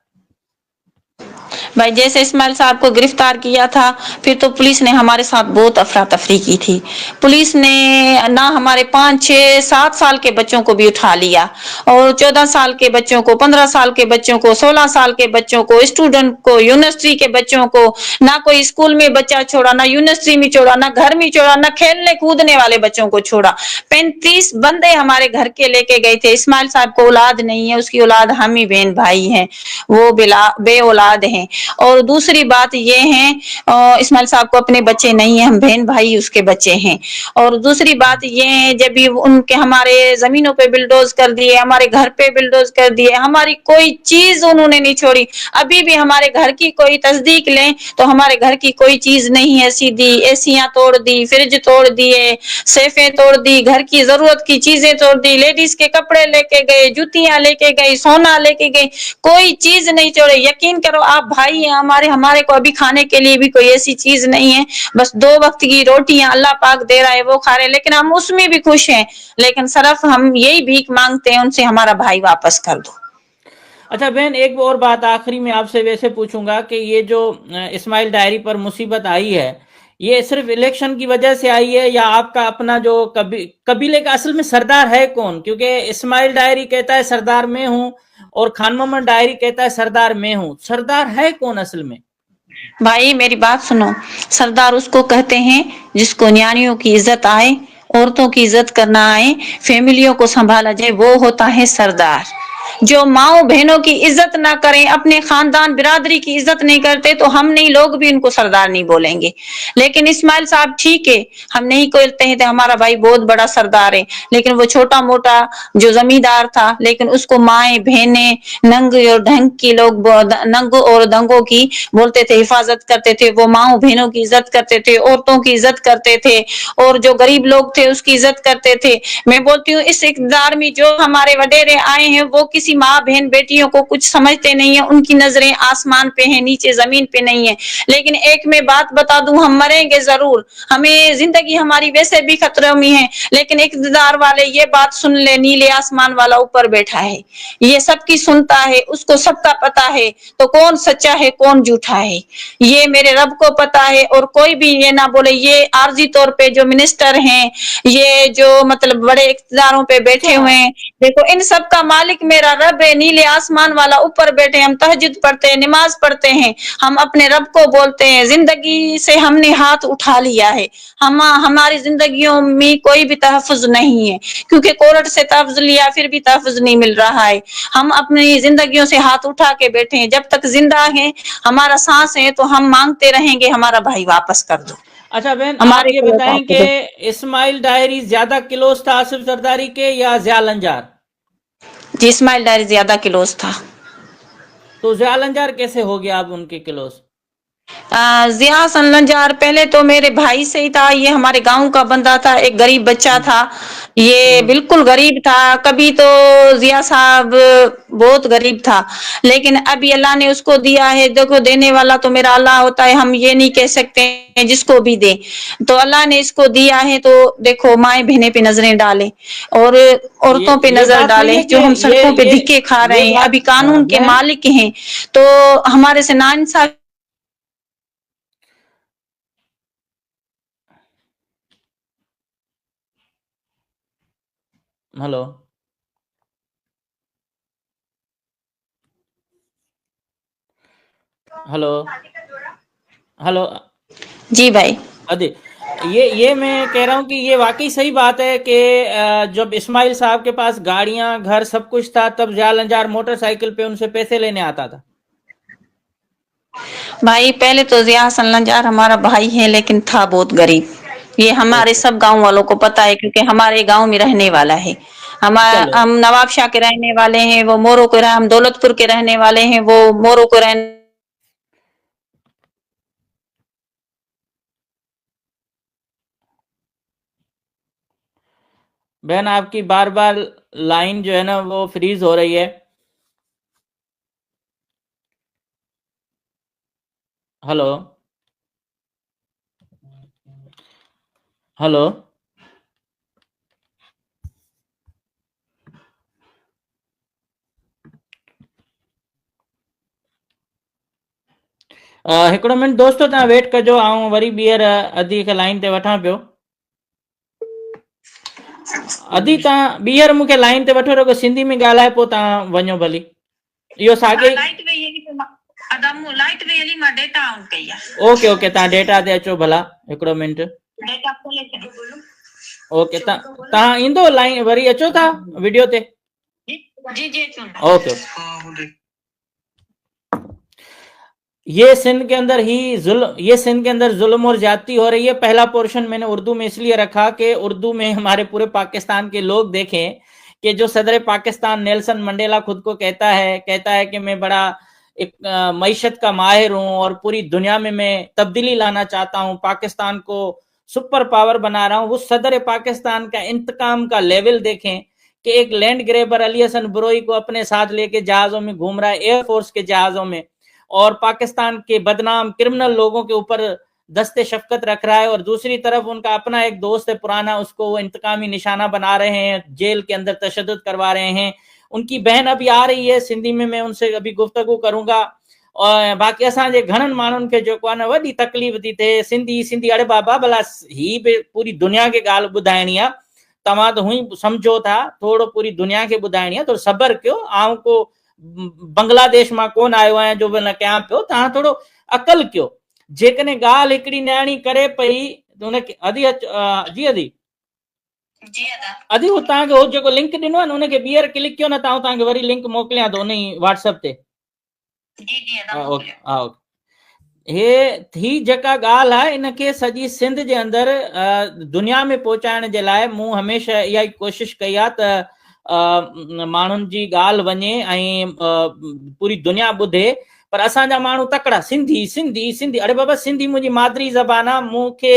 भाई, जैसे इस्माइल साहब को गिरफ्तार किया था फिर तो पुलिस ने हमारे साथ बहुत अफरा तफरी की थी। पुलिस ने ना हमारे 5-6-7 साल के बच्चों को भी उठा लिया और 14 साल के बच्चों को, 15 साल के बच्चों को, 16 साल के बच्चों को, स्टूडेंट को, यूनिवर्सिटी के बच्चों को, ना कोई स्कूल में बच्चा छोड़ा, ना यूनिवर्सिटी में छोड़ा, ना घर में छोड़ा, ना खेलने कूदने वाले बच्चों को छोड़ा। 35 बंदे हमारे घर के लेके गए थे। इस्माइल साहब को औलाद नहीं है, उसकी औलाद हम ही बहन भाई हैं, वो बे औलाद हैं। और दूसरी बात ये है, इस्माइल साहब को अपने बच्चे नहीं है, हम बहन भाई उसके बच्चे हैं। और दूसरी बात ये है, जब भी उनके हमारे जमीनों पे बिल्डोज कर दिए, हमारे घर पे बिल्डोज कर दिए, हमारी कोई चीज उन्होंने नहीं छोड़ी। अभी भी हमारे घर की कोई तस्दीक लें तो हमारे घर की कोई चीज नहीं है, सीधी एसियां तोड़ दी, फ्रिज तोड़ दिए, सेफे तोड़ दी, घर की जरूरत की चीजें तोड़ दी, लेडीज के कपड़े लेके गए, जूतियां लेके गए, सोना लेके गए, कोई चीज नहीं छोड़े। यकीन करो आप भाई भाई हैं हमारे, हमारे को अभी खाने के लिए भी कोई ऐसी चीज नहीं है, बस 2 वक्त की रोटियां अल्लाह पाक दे रहा है वो खा रहे, लेकिन हम उसमें भी खुश हैं। लेकिन सिर्फ हम यही भीख मांगते हैं उनसे, हमारा भाई वापस कर दो। अच्छा बहन, एक और बात आखिरी में आपसे वैसे पूछूंगा कि ये जो इस्माइल डायरी पर मुसीबत आई है, ये सिर्फ इलेक्शन की वजह से आई है या आपका अपना जो कबीले का असल में सरदार है कौन? क्योंकि इस्माइल डायरी कहता है सरदार मैं हूं और खान मोहम्मद डायरी कहता है सरदार मैं हूं, सरदार है कौन असल में? भाई मेरी बात सुनो, सरदार उसको कहते हैं जिसको न्याणियों की इज्जत आए, औरतों की इज्जत करना आए, फैमिलियों को संभाला जाए, वो होता है सरदार। जो माओ बहनों की इज्जत ना करें, अपने खानदान बिरादरी की इज्जत नहीं करते, तो हम नहीं, लोग भी उनको सरदार नहीं बोलेंगे। लेकिन इस्माइल साहब ठीक है, हम नहीं कहते हैं हमारा भाई बहुत बड़ा सरदार है, लेकिन वो छोटा मोटा जो जमींदार था, लेकिन उसको माए बहने नंग और ढंग की लोग, नंग और दंगों की बोलते थे, हिफाजत करते थे। वो माओ बहनों की इज्जत करते थे, औरतों की इज्जत करते थे, और जो गरीब लोग थे उसकी इज्जत करते थे। मैं बोलती हूँ इस इक़्तिदार में जो हमारे वडेरे आए हैं वो किसी माँ बहन बेटियों को कुछ समझते नहीं है, उनकी नजरें आसमान पे हैं, नीचे जमीन पे नहीं है। लेकिन एक मैं बात बता दूं, हम मरेंगे जरूर, हमें जिंदगी हमारी वैसे भी खतरे में है, लेकिन इक़्तिदार वाले ये बात सुन ले, नीले आसमान वाला ऊपर बैठा है, ये सबकी सुनता है, उसको सबका पता है, तो कौन सच्चा है कौन झूठा है ये मेरे रब को पता है। और कोई भी ये ना बोले, ये आर्जी तौर पे जो मिनिस्टर हैं, ये जो मतलब बड़े इक़्तिदारों पे बैठे हुए हैं, देखो इन सब का मालिक मेरा रब है, नीले आसमान वाला ऊपर बैठे। हम तहज्जुद पढ़ते हैं, नमाज पढ़ते हैं, हम अपने रब को बोलते हैं। जिंदगी से हमने हाथ उठा लिया है, हमारी जिंदगियों में कोई भी तहफ़्फ़ुज़ नहीं है, क्योंकि कोर्ट से तहफ़्फ़ुज़ लिया फिर भी तहफ़्फ़ुज़ नहीं मिल रहा है। हम अपनी जिंदगियों से हाथ उठा के बैठे हैं, जब तक जिंदा है, हमारा सांस है, तो हम मांगते रहेंगे हमारा भाई वापस कर दो। अच्छा बहन, आप हमारे ये बताएं कि इस्माइल डायरी ज्यादा क्लोज था आसिफ जरदारी के या ज़िया लंजार? जी इस्माइल डायरी ज्यादा क्लोज था। तो ज़िया लंजार कैसे हो गया आप उनके क्लोज? ज़िया हसन लंजार पहले तो मेरे भाई से ही था, ये हमारे गांव का बंदा था, एक गरीब बच्चा था, ये बिल्कुल गरीब था। कभी तो ज़िया साहब बहुत गरीब था, लेकिन अभी अल्लाह ने उसको दिया है। देखो देने वाला तो मेरा अल्लाह होता है, हम ये नहीं कह सकते हैं जिसको भी दे, तो अल्लाह ने इसको दिया है, तो देखो माए बहने पे नजरें डाले और औरतों पे ये नजर बात नहीं डाले, है जो कि हम सड़कों पे धिक्के खा ये रहे हैं, बात अभी कानून के बहन, मालिक हैं, तो हमारे से नाइंसाफी। हेलो हेलो हेलो जी भाई, अदे, ये मैं कह रहा हूँ कि ये वाकई सही बात है कि जब इस्माइल साहब के पास गाड़ियां घर सब कुछ था, तब ज़िया लंजार मोटरसाइकिल पे उनसे पैसे लेने आता था। भाई पहले तो ज़िया हसन लंजार हमारा भाई है, लेकिन था बहुत गरीब। ये हमारे ओके, सब गांव वालों को पता है, क्योंकि हमारे गांव में रहने वाला है। चलो हम नवाबशाह के रहने वाले हैं, वो मोरो के हम दौलतपुर के रहने वाले हैं, वो मोरो को रहने। बहन, आपकी बार बार लाइन जो है ना वो फ्रीज हो रही है। हेलो हेलो हिकिड़ो मिंट दोस्तो, तव्हां वेट कजो, आऊं वरी ॿीहर अदी खे लाइन ते वठां पियो। अदी तव्हां ॿीहर मूंखे लाइन ते वठो, रुगो सिंधी में ॻाल्हाए पोइ तव्हां वञो भली। इहो साॻे ओके ओके, तव्हां डेटा ते अचो भला, हिकिड़ो मिंट। ओके, तव्हां ईंदो लाइन वरी अचो था वीडियो ते? Okay okay. ये सिंध के अंदर जुल्म और ज्यादती हो रही है। पहला पोर्शन मैंने उर्दू में इसलिए रखा कि उर्दू में हमारे पूरे पाकिस्तान के लोग देखें कि जो सदर पाकिस्तान नेल्सन मंडेला खुद को कहता है कि मैं बड़ा एक मईशत का माहिर हूं और पूरी दुनिया में मैं तब्दीली लाना चाहता हूं, पाकिस्तान को सुपर पावर बना रहा हूं। वो सदर पाकिस्तान का इंतकाम का लेवल देखें कि एक लैंड ग्रेबर अली हसन बुरोई को अपने साथ लेके जहाजों में घूम रहा है, एयरफोर्स के जहाजों में। और पाकिस्तान के बदनाम क्रिमिनल लोगों के ऊपर दस्ते शफकत रख रहा है, और दूसरी तरफ उनका अपना एक दोस्त है पुराना, उसको वो इंतकामी निशाना बना रहे हैं, जेल के अंदर तशद्दुद करवा रहे हैं। उनकी बहन अभी आ रही है सिंधी में, मैं उनसे अभी गुफ्तगू करूंगा। और बाक़ी असांजे घणनि माण्हुनि खे जेको आहे न वॾी तकलीफ़ थी थिए। सिंधी अड़े बाबा भला ही बि पूरी दुनिया खे ॻाल्हि ॿुधाइणी आहे, तव्हां त हुई सम्झो था, थोरो पूरी दुनिया खे ॿुधाइणी आहे, थोरो सब्र कयो। आउं को बांग्लादेश मां कोन आयो आहियां जो न कयां पियो, तव्हां थोरो अकल कयो। जेकॾहिं ॻाल्हि हिकिड़ी न्याणी करे पई त हुनखे जी अदी हू तव्हांखे हो जेको लिंक ॾिनो आहे न हुनखे ॿीहर क्लिक कयो न, तव्हांखे वरी लिंक मोकिलियां थो उन व्हाट्सएप ते। हे थी जेका ॻाल्हि आहे इनखे सॼी सिंध जे अंदरि दुनिया में पहुचाइण जे लाइ मूं हमेशह इहा ई कोशिशि कई आहे त माण्हुनि जी ॻाल्हि वञे ऐं पूरी दुनिया ॿुधे। पर असांजा माण्हू तकड़ा सिंधी सिंधी सिंधी, अरे बाबा सिंधी मुंहिंजी मादरी ज़बान आहे, मूंखे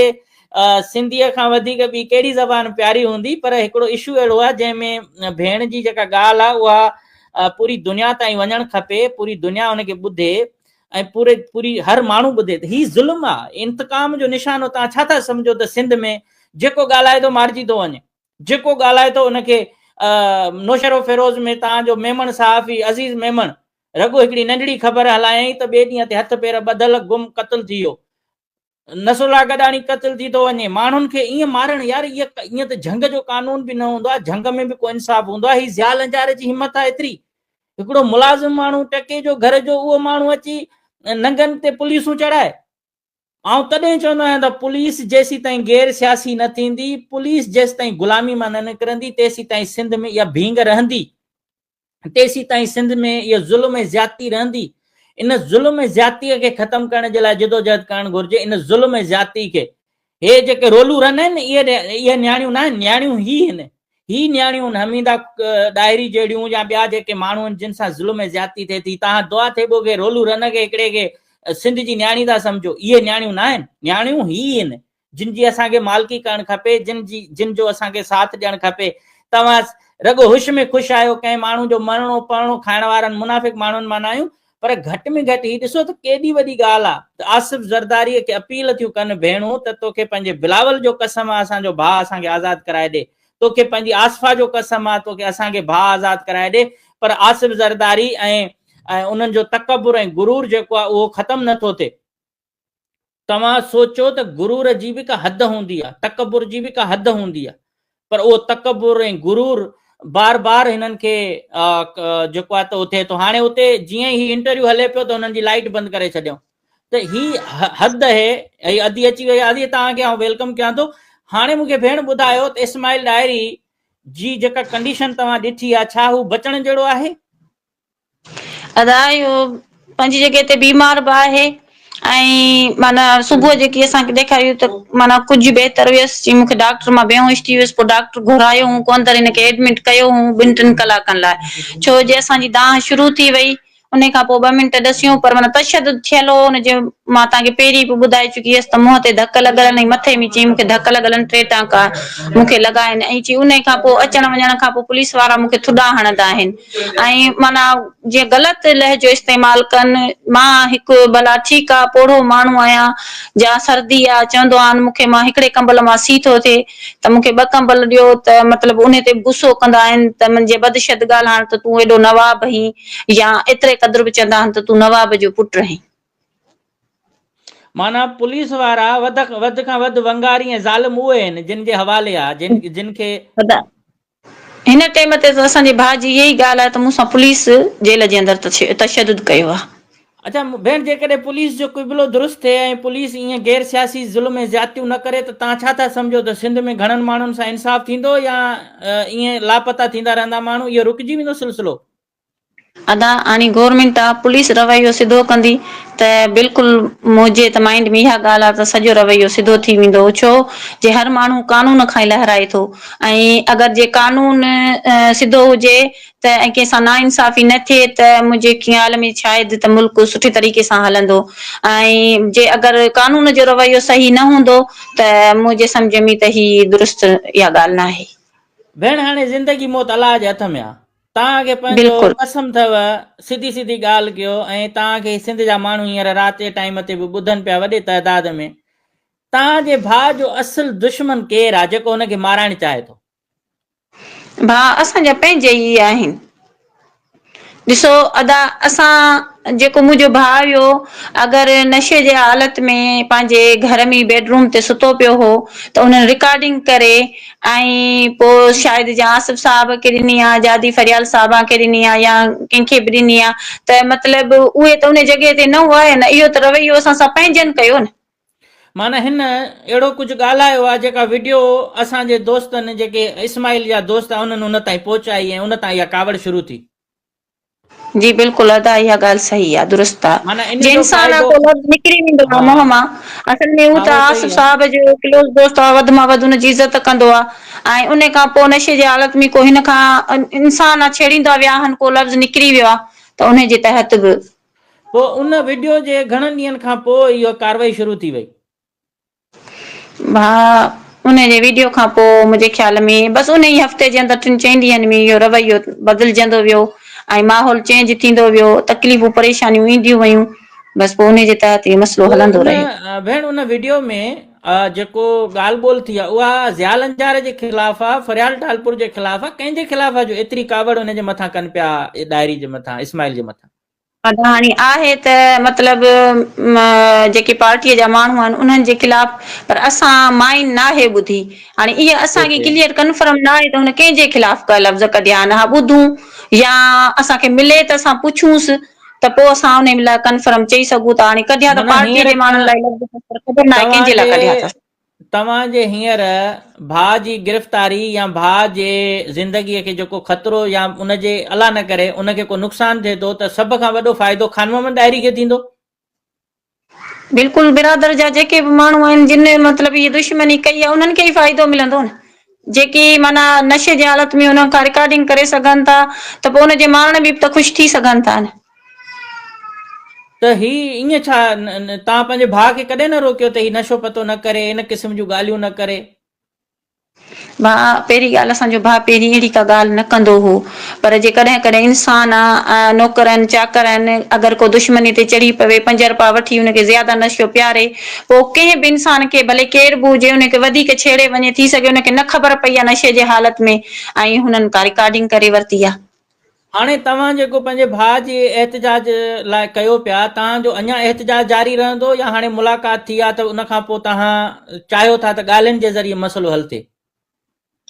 सिंधीअ खां वधीक ॿी कहिड़ी ज़बान प्यारी हूंदी। पर हिकिड़ो इशू अहिड़ो आहे जंहिंमें भेण जी जेका ॻाल्हि आहे उहा पूरी दुनिया ताईं वञणु खपे, पूरी दुनिया हुनखे ॿुधे ऐं पूरी हर माण्हू ॿुधे। त ही ज़ुल्म आहे, इंतकाम जो निशानो। तव्हां छा था सम्झो त सिंध में जेको ॻाल्हाए थो मारिजी थो वञे, जेको ॻाल्हाए थो उनखे नौशरो फिरोज़ में तव्हांजो मेमण सहाफ़ी अज़ीज़ मेमण रगो हिकिड़ी नंढड़ी ख़बर हलायईं त ॿिए ॾींहं ते हथ पेर ॿधल गुम क़तल थी वियो। नसुला गॾाणी क़तल थी थो वञे। माण्हुनि खे ईअं मारणु, यार ईअं त झंग जो कानून बि न हूंदो आहे, झंग में बि को इंसाफ़ हूंदो आहे। ही ज़ियाल अंजार जी हिमत आहे एतिरी। हिकिड़ो मुलाज़िम माण्हू टके जो घर जो, उहो माण्हू अची नंगनि ते पुलिसूं चढ़ाए। ऐं तॾहिं चवंदो आहियां त पुलिस जेसीं ताईं गैर सियासी न थींदी, पुलिस जेसि ताईं गुलामी मां न निकिरंदी, तेसीं ताईं सिंध में इहा भींग रहंदी, तेसीं ताईं सिंध में इहा ज़ुल्म ऐं ज़्यादती रहंदी। इन ज़ुल्म ऐं ज़्यादतीअ खे ख़तमु करण जे लाइ जिदोजहद करणु घुरिजे। इन ज़ुल्म ऐं ज़्यादती खे, हे जेके रोलू रन आहिनि, इहे न्याणियूं न आहिनि, न्याणियूं ही न्याणियूं हमीदा डायरी जहिड़ियूं या ॿिया जेके माण्हू आहिनि जिन सां ज़ुल्म ऐं ज़्यादती थिए थी। तव्हां दुआ थिए के रोलू रन खे हिकिड़े खे सिंध जी न्याणी था सम्झो। इहे न्याणियूं न आहिनि, न्याणियूं ही आहिनि जिन जी असांखे मालिकी करणु खपे, जिन जो असांखे साथ ॾियणु खपे। तव्हां रगो हुश में ख़ुशि आहियो, कंहिं माण्हू जो मरणो परणो खाइण वारनि मुनाफ़िक माण्हुनि मां न आहियूं। पर घटि में घटि ही ॾिसो त केॾी वॾी ॻाल्हि आहे त आसिफ ज़रदारीअ खे अपील थियूं कनि भेणूं त तोखे पंहिंजे बिलावल जो कसम आहे, असांजो भाउ असांखे आज़ादु कराए ॾे। तोखे पंहिंजी आसफा जो कसम आहे, तोखे असांखे भाउ आज़ादु कराए ॾे। पर आसिफ ज़रदारी ऐं उन्हनि जो तकबुर ऐं गुरूर जेको आहे उहो ख़तमु नथो थिए। तव्हां सोचो त गुरूर जी बि का हद हूंदी आहे, तकबुर जी बि का हद हूंदी आहे, पर उहो तकबुर ऐं गुरूर बार बार हिननि खे जेको आहे त उथे थो। हाणे उते जीअं ई इंटरव्यू हले पियो त हुननि जी लाइट बंदि करे छॾियऊं। त ही हद आहे। अदी अची वई, अदी तव्हांखे आउं वेलकम कयां थो। हाणे मूंखे भेण ॿुधायो त इस्माइल डायरी जी जेका कंडीशन तव्हां ॾिठी आहे, छा हू बचण जहिड़ो आहे? अदा इहो पंहिंजी जॻह ते बीमार बि आहे ऐं माना सुबुह जेकी असांखे ॾेखारियो त माना कुझु बहितर हुयसि। चई मूंखे डॉक्टर मां बेहोश थी वियसि। पोइ डॉक्टर घुरायो हुँ कोन त हिनखे एडमिट कयो हुँ 2-3 कलाकनि लाइ, छो जे असांजी दांह शुरू थी वई। उन खां पोइ 2 मिंट ॾसियूं, पर माना तशदुद थियल हो। हुनजे मां तव्हांखे पहिरीं बि ॿुधाए चुकी हुयसि त मुंहं ते धक लॻल आहिनि, मथे में चई मूंखे धक लॻल आहिनि, 3 टांका मूंखे लॻा आहिनि। ऐं चई उन खां पोइ अचण वञण खां पोइ पुलिस वारा मूंखे थुॾा हणंदा आहिनि ऐं माना जीअं ग़लति लहजो इस्तेमालु कनि। मां हिकु भला ठीकु आहे पोढ़ो माण्हू आहियां, या सर्दी आहे चवंदो आहे मूंखे, मां हिकिड़े कंबल मां सी थो थिए त मूंखे 2 कंबल ॾियो, त मतिलबु उन ते गुसो कंदा आहिनि त मुंहिंजे बदशद ॻाल्हाइण त तूं एॾो नवाब आहीं, या एतिरे क़द्र बि चवंदा आहिनि त तूं नवाब जो पुटु आहीं। माना पुलिस वारा वधि खां वधि वंगारी ऐं ज़ालिम उहे आहिनि जिन जे हवाले आहे, जिन खे हिन टाइम ते त असांजे भाउ जी इहा ई ॻाल्हि आहे त मूंसां पुलिस जेल जे अंदरि तशदुद कयो आहे। अच्छा भेण, जेकॾहिं पुलिस जो क़िबिलो दुरुस्त थिए ऐं पुलिस ईअं गैर सियासी ज़ुल्म ऐं ज़्यादतियूं न करे त तव्हां छा था सम्झो त सिंध में घणनि माण्हुनि सां इंसाफ़ थींदो, या ईअं लापता थींदा रहंदा माण्हू, इहो रुकिजी वेंदो सिलसिलो? अदा हाणे गवर्नमेंट आहे, पुलिस रवैयो सिधो कंदी त बिल्कुलु मुंहिंजे त माइंड में इहा ॻाल्हि आहे त सॼो रवैयो सिधो थी वेंदो। छो जे हर माण्हू कानून खां लहराए थो, ऐं अगरि जे कानून सिधो हुजे त ऐं कंहिंसां नाइंसाफ़ी न थिए त मुंहिंजे ख़्याल में शायदि त मुल्क सुठे तरीक़े सां हलंदो। ऐं जे अगरि कानून जो रवैयो सही न हूंदो त मुंहिंजे सम्झ में त ही दुरुस्त इहा ॻाल्हि न आहे। भेण हाणे ज़िंदगी मौत अलाह जे हथ में आहे। तव्हांखे पंहिंजो बिल्कुलु कसम अथव, सिधी सिधी ॻाल्हि कयो, ऐं तव्हांखे सिंध जा माण्हू हींअर राति जे टाइम ते बि ॿुधनि पिया वॾे तइदाद में, तव्हांजे भाउ जो असुलु दुश्मन केरु आहे जेको हुनखे माराइणु चाहे थो? भाउ असांजा पंहिंजे ई आहिनि। ॾिसो अदा असां जेको मुंहिंजो भाउ हुयो, अगरि नशे जे हालत में पंहिंजे घर में बेडरूम ते सुतो पियो हो त उन रिकॉर्डिंग करे ऐं पोइ शायदि जा आसिफ साहब खे ॾिनी आहे, जादी फरियाल साहबा खे ॾिनी आहे, या कंहिंखे बि ॾिनी आहे, त मतिलबु उहे त उन जॻह ते न हुआ न। इहो त रवैयो असां पंहिंजनि कयो न। माना हिन अहिड़ो कुझु ॻाल्हायो आहे जेका वीडियो असांजे दोस्तनि जेके इस्माइल जा दोस्त आहे उन्हनि उन ताईं पहुचाई ऐं उन तां इहा कावड़ शुरू थी। जी बिल्कुलु अदा, इहा ॻाल्हि सही आहे, दुरुस्त आहे। माना इन जे जो इंसान फ़ाइदो को लफ़्ज़ निकिरी वेंदो आहे हा मुंहं मां, असल में हू हा त उहो आसिफ सही आहे। साहब जो क्लोज़ दोस्त आहे, वधि मां वधि हुनजी इज़त कंदो आहे। ऐं उन खां पोइ नशे जे हालत में को हिन खां इंसान छेड़ींदा विया आहिनि, को लफ़्ज़ निकिरी वियो आहे त उन जे तहत बि पोइ उन वीडियो जे घणनि ॾींहंनि खां पोइ इहा कार्रवाई शुरू थी वई? भाउ उन जे वीडियो खां पोइ मुंहिंजे ख़्याल में बसि उन ई हफ़्ते जे अंदरि 3-4 ॾींहंनि में इहो रवैयो बदिलजंदो वियो ऐं माहौल चेंज थींदो वियो, तकलीफ़ूं परेशानियूं ईंदियूं वयूं, बसि पोइ उन जे तहत इहो मसइलो पोइ हलंदो उन रहियो। भेण उन वीडियो में जेको ॻाल्हि ॿोल थी आहे उहा ज़ियाल अंजार जे ख़िलाफ़ आहे, फरियाल ठालपुर जे ख़िलाफ़ आहे, कंहिंजे ख़िलाफ़ आहे जो एतिरी कावड़ उन जे मथां कनि पिया, डायरी जे मथां, इस्माइल जे मथां? हाणे आहे त मतिलबु जेके पार्टीअ जा माण्हू आहिनि उन्हनि जे ख़िलाफ़, पर असां माइन नाहे ॿुधी। हाणे इहा असांखे ओके। क्लियर कंफर्म न आहे त हुन कंहिंजे ख़िलाफ़ का लफ़्ज़ कढिया आहिनि। हा ॿुधूं या असांखे मिले त असां पुछूंसि त पोइ असां उन लाइ कंफर्म चई सघूं था। हाणे कढिया त माना पार्टीअ हींअर जे माण्हुनि लाइ लफ़्ज़, ख़बर न आहे कंहिंजे लाइ कढिया अथनि। तव्हांजे हींअर भाउ जी गिरफ़्तारी या भाउ जे ज़िंदगीअ खे जेको ख़तरो या उनजे अला न करे उनखे को नुक़सानु थिए थो, त सभ खां वॾो फ़ाइदो ख़ान मोहम्मद डायरी खे थींदो? बिल्कुलु बिरादर जा जेके बि माण्हू आहिनि जिन मतिलबु इहा दुश्मनी कई आहे उन्हनि खे ई फ़ाइदो मिलंदो न। जेकी माना नशे जे हालत में हुन खां रिकॉर्डिंग करे सघनि था त पोइ हुनजे मारण बि त ख़ुशि थी सघनि था न। त ही ईअं छा तव्हां पंहिंजे भाउ खे कॾहिं न रोकियो त ही नशो पतो न करे, इन क़िस्म जूं ॻाल्हियूं न करे? भाउ पहिरीं ॻाल्हि असांजो भाउ पहिरीं अहिड़ी का ॻाल्हि न कंदो हो, पर जे कॾहिं कॾहिं इंसान आहे, नौकर आहिनि चाकर आहिनि, अगरि को दुश्मनी ते चढ़ी पवे, 5 रुपया वठी हुनखे ज़्यादा नशो प्यारे, पोइ कंहिं बि इंसान खे भले केर बि हुजे हुनखे वधीक छेड़े वञे, थी सघे हुनखे न ख़बर पई आहे नशे जे हालत में ऐं हुननि का रिकॉर्डिंग करे वरिती आहे। हाणे तव्हां जेको पंहिंजे भाउ जे एहतिजाज लाइ कयो पिया, तव्हांजो अञा एहतिजाज जारी रहंदो या हाणे मुलाक़ात थी आहे त उन खां पोइ तव्हां चाहियो था त ॻाल्हियुनि जे ज़रिए मसइलो हल थिए?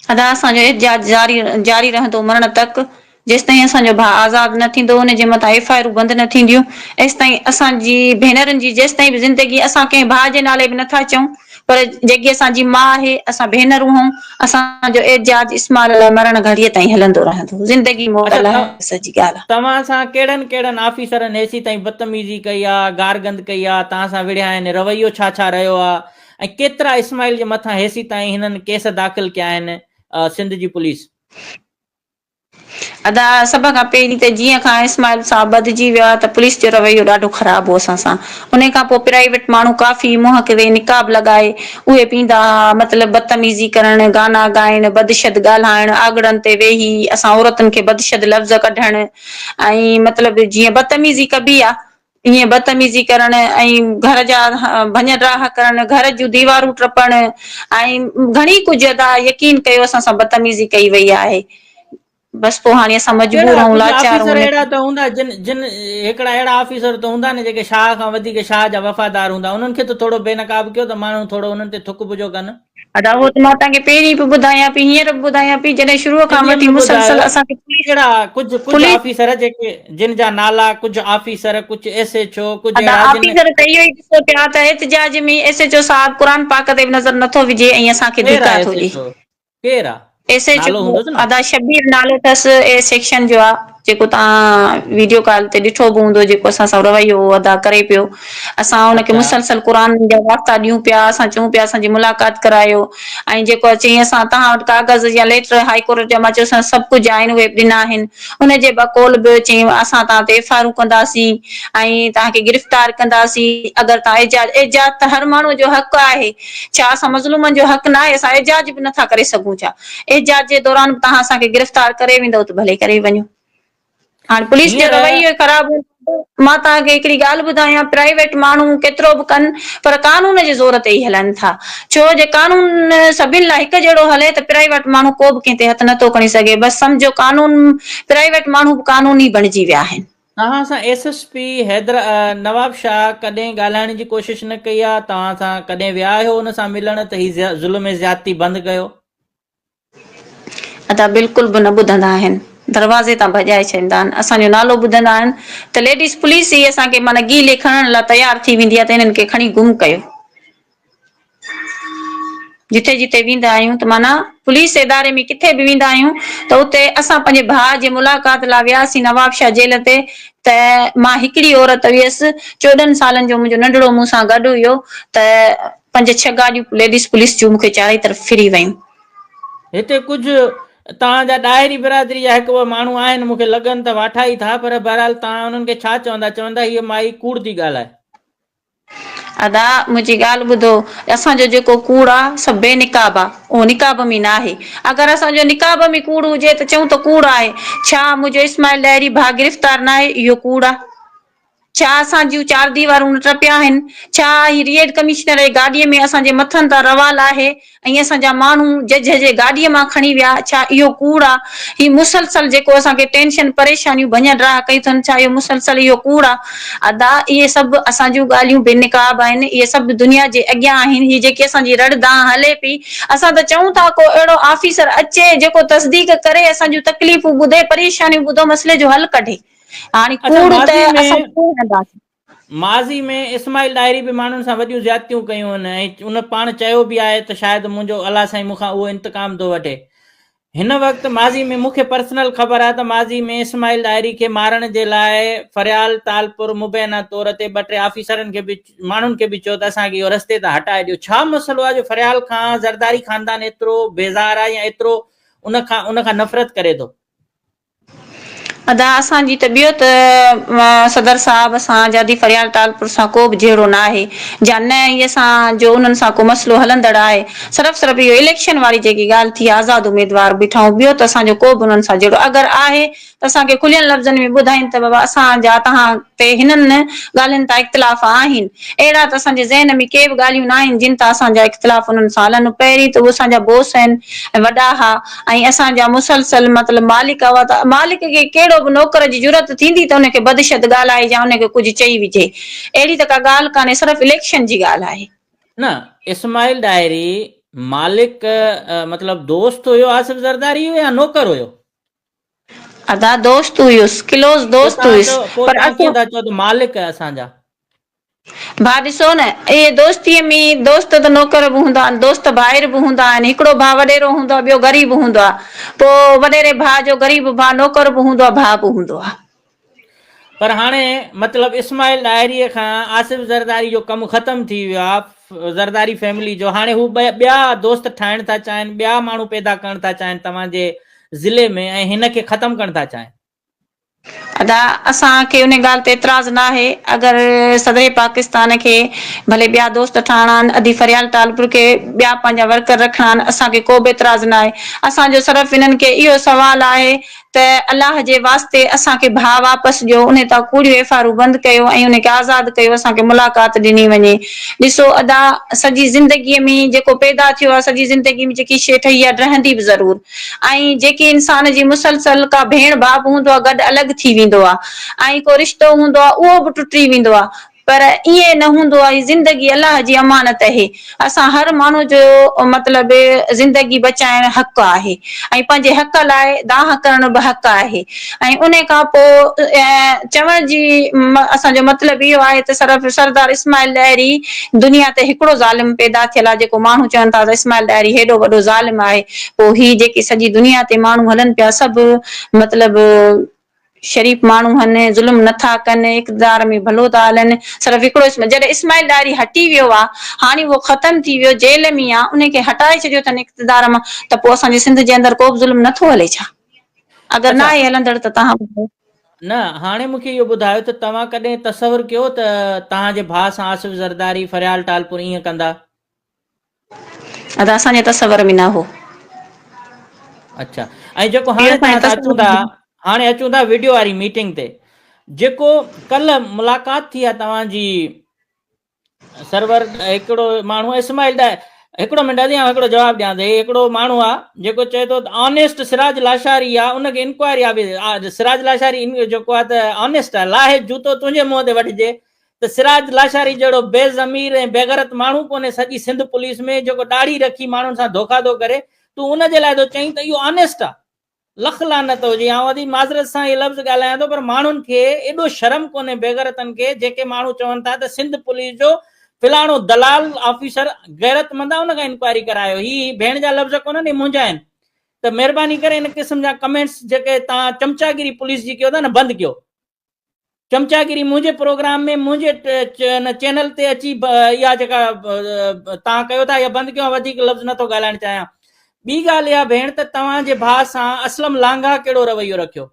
अदा असांजो एहतिजाज जारी रहंदो मरण तक, जेसिताईं असांजो भाउ आज़ादु न थींदो, हुनजे मथां FIR बंदि न थींदियूं, एसिताईं असांजी भेनरुनि जी जेसिताईं बि ज़िंदगी, असां कंहिं भाउ जे नाले बि नथा चऊं, पर जेकी असांजी माउ आहे, असां भेनरूं हूं, असांजो एहतिजाज इस्माइल लाइ मरण घड़ीअ ताईं हलंदो रहंदो। ज़िंदगी मौत अच्छा, लाइ सॼी ॻाल्हि आहे। तव्हां सां कहिड़नि कहिड़नि ऑफिसरनि हेसि ताईं बदतमीज़ी कई आहे, गारगंद कई आहे, तव्हां सां विड़िया आहिनि, रवैयो छा छा रहियो आहे, ऐं केतिरा इस्माइल जे मथां हेसि ताईं हिननि केस दाख़िल कया आहिनि सिंध जी पुलिस? अदा सभ खां पहिरीं त जीअं खां इस्माइल साहब बदिजी वियो आहे त पुलिस जो रवैयो ॾाढो ख़राबु हो असां सां। उन खां पोइ प्राइवेट माण्हू काफ़ी मुंहं ते निकाब लॻाए उहे पींदा हुआ, मतिलबु बदतमीज़ी करणु, गाना ॻाइणु, बदशद ॻाल्हाइणु, आगड़नि ते वेही असां औरतुनि खे बदशद लफ़्ज़ कढणु, ऐं मतिलबु जीअं बदतमीज़ी कबी आहे ईअं बदतमीज़ी करणु, ऐं घर जा भञ-ड्राह करणु, घर जूं दीवारूं टपणु, ऐं घणी कुझु अदा यकीन कयो असां सां बदतमीज़ी कई वई आहे। बसि पोइ हाणे असां मजबूर कहिड़ा ऐं कुझु लाचार ऑफिसर हुन अहिड़ा त हूंदा जिन जिन हिकिड़ा अहिड़ा ऑफिसर त हूंदा न जेके शाह खां वधीक शाह जा वफ़ादार हूंदा, उन्हनि खे त थोरो बेनकाब कयो त माण्हू थोरो उन्हनि ते थुक बुझो कनि। अदा उहो त मां तव्हांखे पहिरीं बि ॿुधायां पई, हींअर बि ॿुधायां पई, जॾहिं शुरूअ खां सिंधीअ वठी में ॿुधायो, मुसलसल असांखे कहिड़ा कुझु पुलिस ऑफिसर जेके जिन जा नाला, कुझु ऑफिसर, कुझु SHO, कुझु अदा अहिड़ा जिन ऑफिसर त इहो ई ॾिसो पिया त एहतिजाज में SHO साहिब क़ुर पाक ते बि नज़र नथो विझे ऐं असांखे केरु धिका आहे थो ॾिए। SHO? केरु आहे? नालो SHO हूंदुसि न? अदा शबीर नालो अथसि, A सेक्शन जो आहे। जेको तव्हां वीडियो कॉल ते ॾिठो बि हूंदो, जेको असां सां रवैयो अदा करे पियो। असां हुनखे अच्छा मुसलसल क़ुर जा वार्ता ॾियूं पिया, असां चऊं पिया असांजी मुलाक़ात करायो, ऐं जेको चईं असां तव्हां वटि कागज़ या लेटर हाई कोर्ट जा, मां चयो असां सभु कुझु आहिनि, उहे ॾिना आहिनि। हुनजे बकौल बि चई असां तव्हां ते एफ आर कंदासीं ऐं तव्हांखे गिरफ़्तार कंदासीं अगरि तव्हां एजाज त हर माण्हूअ जो हक़ आहे। छा असां मज़लूमनि जो हक़ न आहे? असां एजाज बि नथा करे सघूं छा? एजाज जे दौरान बि तव्हां असांखे गिरफ़्तार करे वेंदव त भले करे वञो। हाणे पुलिस जो हींअर रवैयो ख़राब। मां तव्हांखे हिकिड़ी ॻाल्हि ॿुधायां, प्राइवेट माण्हू केतिरो बि कनि पर कानून जे ज़ोर ते ई हलनि था। छो जे कानून सभिनि लाइ हिकु जहिड़ो हले त प्राइवेट माण्हू को बि कंहिं ते हथ नथो खणी सघे। बसि सम्झो कानून प्राइवेट माण्हू बि कानून ई बणिजी विया आहिनि। तव्हां सां एसएसपी नवाब शाह कॾहिं ॻाल्हाइण जी कोशिशि न कई आहे? तव्हां सां कॾहिं विया आहियो हुन सां मिलण त हीअ ज़ुल्म ऐं ज़्यादती बंदि कयो? अदा बिल्कुलु बि न ॿुधंदा आहिनि, दरवाज़े तां भॼाए छॾींदा आहिनि। असांजो नालो ॿुधंदा आहिनि त लेडीस पुलिस ई असांखे माना गीले खणण लाइ तयार थी वेंदी आहे त हिननि खे खणी गुम कयो। जिथे जिथे वेंदा आहियूं त माना पुलिस इदारे में किथे बि वेंदा आहियूं त उते असां पंहिंजे भाउ जे मुलाक़ात लाइ वियासीं नवाबशाह जेल ते, त मां हिकिड़ी औरत हुयसि, 14 सालनि जो मुंहिंजो नंढिड़ो मूंसां गॾु हुयो, त 5-6 गाॾियूं लेडीस पुलिस जूं मूंखे चारई तरफ़ फिरी वयूं। हिते कुझु तव्हांजा ॾाहिरी बिरादरी जा हिकु ॿ माण्हू आहिनि, मूंखे लॻनि त वाठा ई था, पर बहरहाल तव्हां हुननि खे छा चवंदा? चवंदा हीअ माई कूड़ थी ॻाल्हाए। अदा मुंहिंजी ॻाल्हि ॿुधो, असांजो जेको कूड़ आहे सभु बेनिकाब आहे, उहो निकाब में न आहे। अगरि असांजो निकाब में कूड़ हुजे त चऊं त कूड़ आहे। छा मुंहिंजो इस्माइल ॾाहिरी भाउ गिरफ़्तार न आहे? इहो कूड़ आहे। छा असां जूं 4 दीवारूं न टपिया आहिनि? छा ही रिएड कमिश्नर जी गाॾीअ में असांजे मथनि तां रवाल आहे ऐं असांजा माण्हू जज जे गाॾीअ मां खणी विया? छा इहो कूड़ आहे? ही मुसलसल जेको असांखे टेंशन परेशानियूं भञन राह कई अथनि, छा इहो मुसलसल इहो कूड़ आहे? अदा इहे सभु असांजूं ॻाल्हियूं बेनिकाब आहिनि, इहे सभु दुनिया जे अॻियां आहिनि। ही जेकी असांजी रड़दां हले पई, असां त चऊं था को अहिड़ो ऑफिसर अचे जेको तस्दीक करे असांजूं तकलीफ़ूं ॿुधे, परेशानियूं ॿुधो, मसइले जो हल कढे। हाणे अच्छा, कूड़ त असां कीअं कंदासीं? माज़ी में इस्माइल ॾाहिरी बि माण्हुनि सां वॾियूं ज़्यादतियूं कयूं आहिनि ऐं उन पाण चयो बि आहे त शायदि मुंहिंजो अलाह साईं मूंखां उहो इंतकाम थो वठे। हिन वक़्तु माज़ी में मूंखे पर्सनल ख़बर आहे त माज़ी में इस्माइल ॾाहिरी खे मारण जे लाइ फरियाल तालपुर मुबैना तौर ते 2-3 ऑफिसरनि खे बि, माण्हुनि खे बि चयो त असांखे इहो रस्ते तां हटाए ॾियो। छा मसइलो आहे जो फरियाल खां ज़रदारी ख़ानदान एतिरो बेज़ार आहे या एतिरो उन खां नफ़रत करे थो? अदा असांजी त ॿियो त सदर साहिब सां जादी फरियाल तालपुर सां को बि जहिड़ो न आहे, जा न इहे असां जो उन्हनि सां को मसइलो हलंदड़ आहे। सिर्फ़ु इहो इलेक्शन वारी जेकी ॻाल्हि थी, आज़ाद उमेदवार बीठा, ॿियो त असांजो को बि उन्हनि सां जहिड़ो अगरि आहे त असांखे खुलियल लफ़्ज़नि में ॿुधाइनि त बाबा असांजा तव्हां ते हिननि ॻाल्हियुनि तां इख़्तिलाफ़ आहिनि। अहिड़ा त असांजे ज़हन में के बि ॻाल्हियूं न आहिनि जिन तां असांजा इख़्तिलाफ़ उन्हनि सां हलनि। पहिरीं त उहे असांजा बोस आहिनि, वॾा हा, ऐं असांजा मुसलसल मतिलबु मालिक हुआ, त मालिक खे कहिड़ो बि नौकर जी ज़रूरत थींदी त हुनखे बदशत ॻाल्हाए या हुनखे कुझु चई विझे। अहिड़ी त का ॻाल्हि कान्हे, सिर्फ़ु इलेक्शन जी ॻाल्हि आहे। न, इस्माइल ॾाहिरी मालिक मतिलबु दोस्त हुयो आसिफ ज़रदारी जो या नौकर हुयो? अदा दोस्त हुयुसि, क्लोज़ दोस्त हुयुसि, पर तव्हां कीअं असां था चओ त मालिक आहे असांजा? भाउ ॾिसो न, इहे दोस्तीअ में दोस्त त नौकर बि हूंदा आहिनि, दोस्त भाइर बि हूंदा आहिनि। हिकिड़ो भाउ वॾेरो हूंदो आहे, ॿियो ग़रीब हूंदो आहे, पोइ वॾेरे भाउ जो ग़रीब भाउ नौकर बि हूंदो आहे, भाउ बि हूंदो आहे। पर हाणे मतिलबु इस्माइल ॾाहिरीअ खां आसिफ ज़रदारी जो कमु ख़तमु थी वियो आहे, ज़रदारी फैमिली जो। हाणे हू ॿिया दोस्त ठाहिण था चाहिनि, ॿिया माण्हू पैदा करण था चाहिनि तव्हांजे ज़िले में, ऐं हिन खे ख़तमु करणु था चाहिनि। अदा असांखे उन ॻाल्हि ते एतिराज़ न आहे। अगरि सदर पाकिस्तान खे भले ॿिया दोस्त ठाहिणा आहिनि, अदी फरियाल तालपुर खे ॿिया पंहिंजा वर्कर रखिणा आहिनि, असांखे को बि एतिराज़ न आहे। असांजो सिर्फ़ु हिननि खे इहो सुवालु आहे त अलाह जे वास्ते असांखे भाउ वापसि ॾियो, उन तां कूड़ियूं एफआईआरूं बंदि कयो ऐं उनखे आज़ादु कयो, असांखे मुलाक़ात ॾिनी वञे। ॾिसो अदा सॼी ज़िंदगीअ में जेको पैदा थियो आहे, सॼी ज़िंदगी में जेकी शइ ठही आहे रहंदी बि ज़रूरु, ऐं जेकी इंसान जी मुसलसल का भेण भाउ हूंदो आहे गॾु अलॻि थी वेंदो आहे, ऐं को रिश्तो हूंदो आहे उहो बि टुटी वेंदो आहे। पर ईअं न हूंदो आहे, ज़िंदगी अलाह जी अमानत आहे। असां हर माण्हू जो मतिलबु ज़िंदगी बचाइण हक़ आहे ऐं पंहिंजे हक़ लाइ दाह करण बि हक़ आहे। ऐं उन खां पोइ चवण जी असांजो मतिलबु इहो आहे त सिर्फ़ु सरदार इस्माइल ॾाहिरी दुनिया ते हिकिड़ो ज़ालिम पैदा थियल आहे, जेको माण्हू चवनि था त इस्माइल ॾाहिरी हेॾो वॾो ज़ालिम आहे। पोइ ही जेकी सॼी दुनिया ते माण्हू हलनि पिया सभु मतिलबु शरीफ़ माण्हू आहिनि, ज़ुल्म नथा कनि, इक़्तिदार में भलो था हलनि, सिर्फ़ु हिकिड़ो जॾहिं इस्माइल डायरी हटी वियो आहे, हाणे उहो ख़तमु थी वियो, जेल में आहे, उनखे हटाए छॾियो अथनि इक़्तिदार मां, त पोइ असांजे सिंध जे अंदरि को बि ज़ुल्म नथो हले छा? अगरि न अच्छा, आहे हलंदड़ त तव्हां ॿुधायो। न हाणे मूंखे इहो ॿुधायो त तव्हां कॾहिं तसवुरु कयो त तव्हांजे भाउ सां आसिफ़ ज़रदारी फ़रियाल टालपुर ईअं कंदा? त असांजे तसवर में न हो। अच्छा, ऐं जेको इहो हाणे असांजे तव्हां तसवर में हाणे अचूं था वीडियो वारी मीटिंग ते, जेको कल्ह मुलाक़ात थी आहे तव्हांजी सरवर हिकिड़ो माण्हू इस्माइल हिकिड़ो मिंट अॼु हिकिड़ो जवाबु ॾियां थो। हिकिड़ो माण्हू आहे जेको चए थो त ऑनेस्ट सिराज लाशारी आहे, उनखे इंक्वायरी आहे सिराज लाशारी जेको आहे त ऑनेस्ट आहे, लाहे जूतो तुंहिंजे मुंहं ते वठिजे, त सिराज लाशारी जहिड़ो बेज़मीर ऐं बेगरत माण्हू कोन्हे सॼी सिंध पुलिस में जेको ॾाढ़ी रखी माण्हुनि सां धोखा थो करे, तूं उनजे लाइ थो चईं त इहो ऑनेस्ट आहे। लख लानत हुजे, ऐं वधी माज़रत सां इहे लफ़्ज़ ॻाल्हायां थो, पर माण्हुनि खे एॾो शर्म कोन्हे बेगरतनि खे, जेके माण्हू चवनि था त सिंध पुलिस जो फिलाणो दलाल ऑफिसर गैरतमंद आहे, उन खां इंक्वायरी करायो। ही भेण जा लफ़्ज़ कोन्हनि, मुंहिंजा आहिनि। त महिरबानी करे इन क़िस्म जा कमेंट्स जेके तव्हां चमचागिरी पुलिस जी कयो था न, बंदि कयो। चमचागिरी मुंहिंजे प्रोग्राम में मुंहिंजे चैनल ते अची इहा जेका तव्हां कयो था इहा बंदि कयो। वधीक लफ़्ज़ नथो ॻाल्हाइण चाहियां। ॿी ॻाल्हि इहा भेण त तव्हांजे भाउ सां असलम लांघा कहिड़ो रवैयो रखियो?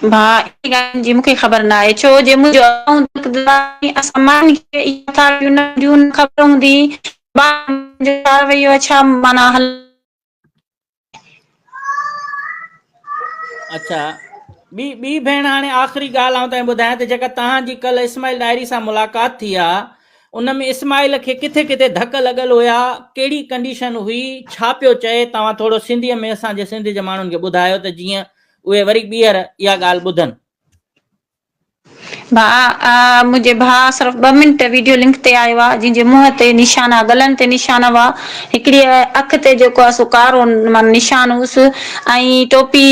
भाउ इन ॻाल्हि जी मूंखे ख़बर न आहे, छो जे मुंहिंजो ख़बर हूंदी रवैयो छा माना अच्छा, ॿी भेण हाणे आख़िरी ॻाल्हि आउं तव्हां ॿुधायां त जेका तव्हांजी कल्ह इस्माइल डायरी सां मुलाक़ात थी आहे, उन में इस्माइल खे किथे किथे धक लॻल हुया, कहिड़ी कंडीशन हुई, छा पियो चए? तव्हां थोरो सिंधीअ में असांजे सिंध जे माण्हुनि खे ॿुधायो त जीअं उहे वरी ॿीहर इहा ॻाल्हि ॿुधनि। मुंहिंजे भाउ सिर्फ़ु 2 मिंट वीडियो लिंक ते आयो आहे, जंहिंजे मुंहं ते निशाना, गलनि ते निशान हुआ, हिकिड़ी अख ते जेको आहे सो कारो निशान हुयुसि, ऐं टोपी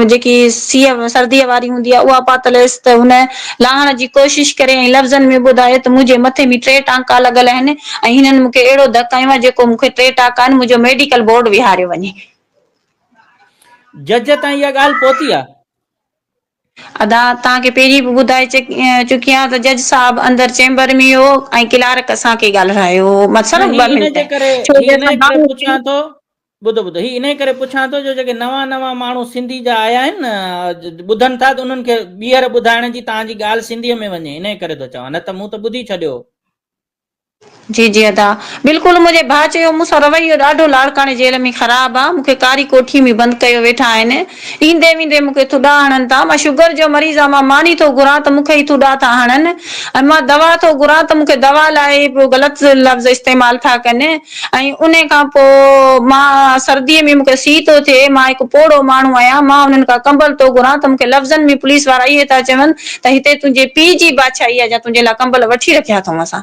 जेकी सर्दीअ वारी हूंदी आहे उहा पातल हुयसि। त हुन लाहण जी कोशिशि करे ऐं लफ़्ज़नि में ॿुधायो त मुंहिंजे मथे बि 3 टांका लॻल आहिनि, ऐं हिननि मूंखे अहिड़ो धक हयो आहे जेको मूंखे 3 टांका आहिनि, मुंहिंजो मेडिकल बोर्ड विहारियो वञे। जज ताईं इहा ॻाल्हि पहुती आहे? अदा तव्हांखे पहिरीं बि ॿुधाए चुकी आहियां त जज साहिब अंदरि चैम्बर में हो ऐं क्लार्क असांखे ॻाल्हायो। न सिर्फ़ु ही 2 इन मिंट जे करे छो ही जो इन असां करे माण्हू पुछां थो, ॿुधो ही इन करे पुछां थो जो जेके नवां माण्हू सिंधी जा आया आहिनि न, ॿुधनि था त उन्हनि खे ॿीहर ॿुधाइण जी तव्हांजी ॻाल्हि सिंधीअ में वञे, इन करे थो चवां, न त मूं त ॿुधी छॾियो। जी जी अदा बिल्कुलु। मुंहिंजे भाउ चयो मूंसां रवैयो ॾाढो लाड़काणे जेल में ख़राब आहे, मूंखे कारी कोठी में बंदि कयो वेठा आहिनि, ईंदे वेंदे मूंखे थुॾा हणनि था। मां शुगर जो मरीज़ आहे, मां मानी थो घुरां त मूंखे ई थुॾा था हणनि, ऐं मां दवा थो घुरां त मूंखे दवा लाइ ग़लति लफ़्ज़ इस्तेमाल था कनि। ऐं उन खां पोइ मां सर्दीअ में मूंखे सी थो थिए, मां हिकु पोड़ो माण्हू आहियां, मां उन्हनि खां कंबल थो घुरां त मूंखे लफ़्ज़नि में पुलिस वारा इहे था चवनि त हिते तुंहिंजे पीउ जी बादशाही आहे, जा तुंहिंजे लाइ कंबल वठी रखिया अथऊं असां।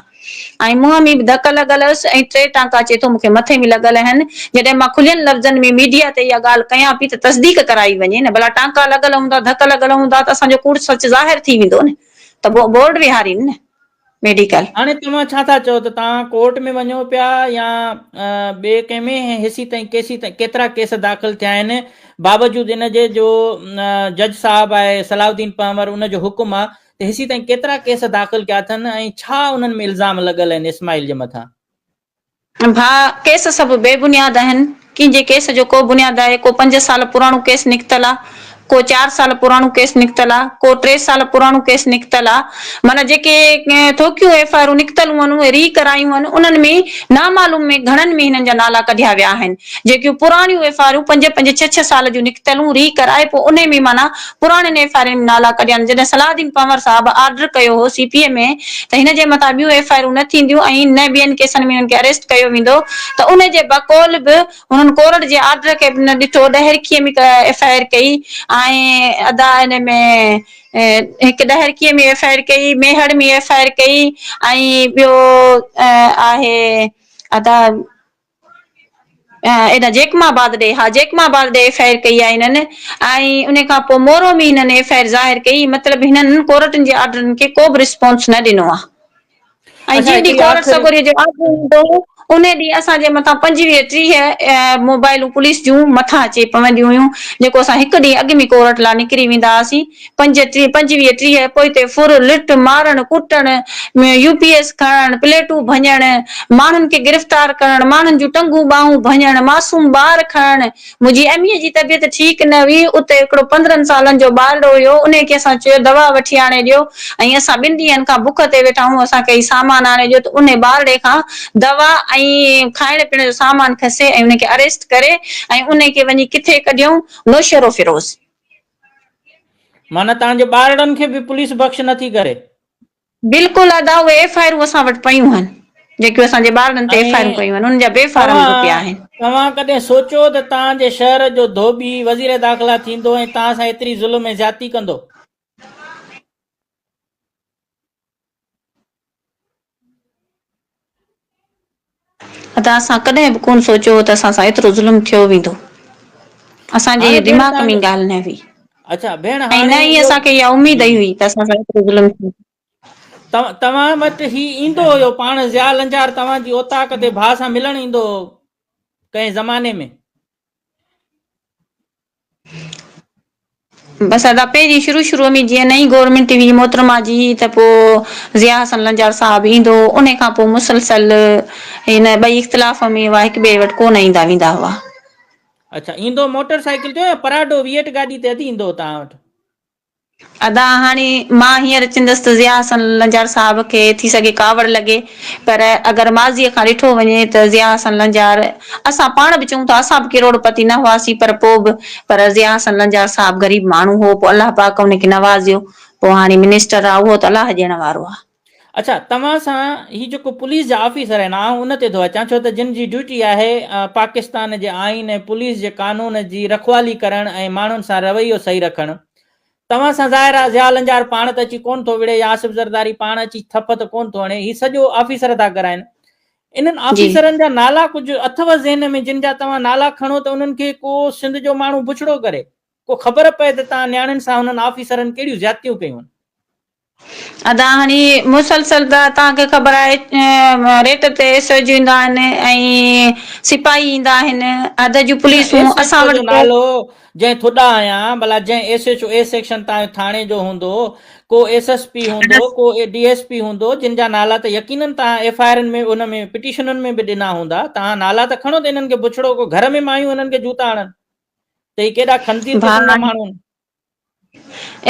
ऐं मुंहं में बि धक लॻल हुअसि ऐं 3 टांका चए थो मूंखे मथे में लॻल आहिनि। जॾहिं मां खुलियल लफ़्ज़नि में मीडिया ते इहा ॻाल्हि कयां पई त तस्दीक कराई वञे न, भला टांका लॻल हूंदा, धक लॻल हूंदा त असांजो कूड़ सच ज़ाहिर थी वेंदो न, त बोर्ड विहारीनि न मेडिकल। हाणे तव्हां छा था चओ त तव्हां कोर्ट में वञो पिया या ॿिए कंहिं में? हेसी ताईं केतिरा केस दाख़िल थिया आहिनि बावजूद इन जे जो जज साहिब आहे सलाउद्दीन पंवर, उन जो हुकुम आहे, त हेसी ताईं केतिरा केस दाख़िल कया अथनि ऐं छा उन्हनि में इल्ज़ाम लॻल आहिनि इस्माइल जे मथां? भाउ केस सभु बेबुनियाद आहिनि, कंहिंजे केस जो को बुनियाद आहे? को 5 साल पुराणो केस निकितल आहे, को 4 साल पुराणो केस निकितल आहे, को 3 साल पुराणो केस निकितल आहे। माना जेके थोकियूं एफआईआर निकितल आहिनि उहे री करायूं आहिनि, उन्हनि में नामालूम में घणनि में हिननि जा नाला कढिया विया आहिनि। जेकियूं पुराणियूं एफआईआर 5-5, 6-6 साल जूं निकितलूं री कराए पोइ उन में माना पुराणियुनि एफआईआर में नाला कढिया आहिनि। जॾहिं सलाउद्दीन पंवर साहिब ऑर्डर कयो हो सीपीए में त हिन जे मथां ॿियूं एफआईआर न थींदियूं ऐं न ॿियनि केसनि में हुनखे अरेस्ट कयो वेंदो, त उन जे बकौल बि हुननि कोर्ट जे ऑर्डर खे बि न ॾिठो, ॾहरकीअ में एफआईआर कई ऐं अदा हिन में हिकु ॾहरकीअ में एफआईआर कई, मेहड़ में एफआईआर कई, ऐं ॿियो आहे अदा एॾा जेकमाबाद जेकमाबाद ॾे एफआईआर कई आहे हिननि, ऐं उन खां पोइ मोरो में हिननि एफआईआर ज़ाहिर कई। मतिलबु हिननि कोर्टनि जे ऑर्डरनि खे को बि रिस्पॉन्स न ॾिनो आहे। ऐं अच्छा, जंहिं ॾींहुं हिकिड़ी कोर्ट आख़िरी सॻोरीअ जो ऑर्डर हूंदो उन ॾींहुं असांजे मथां 25-30 मोबाइलूं पुलिस जूं मथां अचे पवंदियूं हुयूं, जेको असां हिकु ॾींहुं अॻु में कोर्ट लाइ निकिरी वेंदा हुआसीं। 25-30 पोइ हिते फुर लिट मारण कुटण, यूपीएस खणण, प्लेटूं भञण, माण्हुनि खे गिरफ़्तार करण, माण्हुनि जूं टंगूं ॿाहूं भञण, मासूम ॿार खणण। मुंहिंजी अमीअ जी तबियत ठीकु न हुई, उते हिकिड़ो 15 सालनि जो ॿारड़ो हुयो, उन खे असां चयो दवा वठी आणे ॾियो, ऐं असां 2 ॾींहंनि खां बुख ते वेठा आहियूं, असांखे सामान आणे ॾियो, त उन ॿारड़े खां दवा ऐं खाइण पीअण जो सामान खसे ऐं उनखे अरेस्ट करे ऐं उनखे वञी किथे कढियऊं, नौशरो फिरोज़। माना तव्हांजे ॿारड़नि खे बि पुलिस बख़्श नथी करे? बिल्कुलु अदा, उहे एफआईआरूं असां वटि पयूं आहिनि, जेकियूं असांजे ॿारनि ते एफआईआरूं ऐं कयूं आहिनि, उन्हनि जा बेफारम रुपया तव्हां आहिनि। तव्हां कॾहिं सोचियो त तव्हांजे शहर जो धोबी वज़ीर दाख़िला थींदो ऐं तव्हां सां एतिरी ज़ुल्म ऐं ज़्यादती कंदो? अदा, असां कॾहिं बि कोन सोचियो हो त असां सां एतिरो ज़ुल्म थियो वेंदो। असांजे हाणे भेण दिमाग़ में तव्हांजो ॻाल्हि न हुई, अच्छा भेण, ऐं हाणे न ई इहो असांखे इहा उमेद जी ई जी हुई त असां सां एतिरो ज़ुल्म थींदो। तव्हां वटि ही ईंदो हुयो पाण ज़िया लंजार तव्हांजी औताक ते भाउ सां मिलण ईंदो हो कंहिं ज़माने में? बसि अदा, पहिरीं शुरूअ में जीअं नई गवर्नमेंट हुई मोहतरमा जी, त पोइ ज़िया हसन लंजार साहिबु ईंदो, उन खां पोइ मुसलसल हिन ॿई इख़्तिलाफ़ में हुआ, हिक ॿिए वटि कोन ईंदा वेंदा हुआ। अच्छा, ईंदो मोटर साइकिल ते या पराडो विएट गाॾी ते अधी ईंदो तव्हां वटि? अदा, हाणे मां हींअर चंदसि त ज़िया हसन लंजार साहिब खे थी सघे कावड़ लॻे, पर अगरि माज़ीअ खां ॾिठो वञे त ज़िया हसन लंजार, असां पाण बि चऊं था असां बि करोड़पति न हुआसीं, पर पोइ बि पर ज़िया हसन लंजार साहिबु ग़रीब माण्हू हो, पोइ अलाह पाक उनखे नवाज़ियो, पोइ हाणे मिनिस्टर आहे, उहो त अलाह ॾियण वारो आहे। अच्छा, तव्हां सां ही जेको पुलिस जा ऑफिसर आहिनि, आउं उन ते थो अचां, छो त जिन जी ड्यूटी आहे पाकिस्तान जे आइन ऐं पुलिस जे कानून जी रखवाली करणु ऐं माण्हुनि सां रवैयो सही रखणु, तव्हां सां ज़ाहिर आहे ज़िया लंजार पाण त अची कोन थो विढ़े, या आसिफ ज़रदारी पाण अची थप त कोन थो हणे, ही सॼो ऑफिसर था कराइनि। इन्हनि जी, ऑफिसरनि जा नाला कुझु अथव ज़हन में, जिन जा तव्हां नाला खणो त उन्हनि खे को सिंध जो माण्हू बुछड़ो करे, को ख़बर पए त तव्हां न्याणियुनि सां हुननि ऑफिसरनि कहिड़ियूं ज़्यादतियूं कयूं? अदा, हाणे मुसलसल त तव्हांखे ख़बर आहे रेट ते एसओजी ईंदा आहिनि ऐं सिपाही ईंदा आहिनि, अध जूं न पुलिसूं असां एसएचओ जो वटि नालो जंहिं थोॾा आहियां भला, जंहिं एसएचओ ए सेक्शन तव्हांजे थाणे जो हूंदो, को एसएसपी हूंदो, को डीएसपी हूंदो, जिन जा नाला त यकीननि तव्हां एफआईआरनि में उन में पिटीशनुनि में बि ॾिना हूंदा, तव्हां नाला त खणो त इन्हनि खे बुछड़ो, को घर में मायूं इन्हनि खे जूता हणनि, त ही केॾा खंज़ीर क़िस्म जा भाउ माण्हू आहिनि।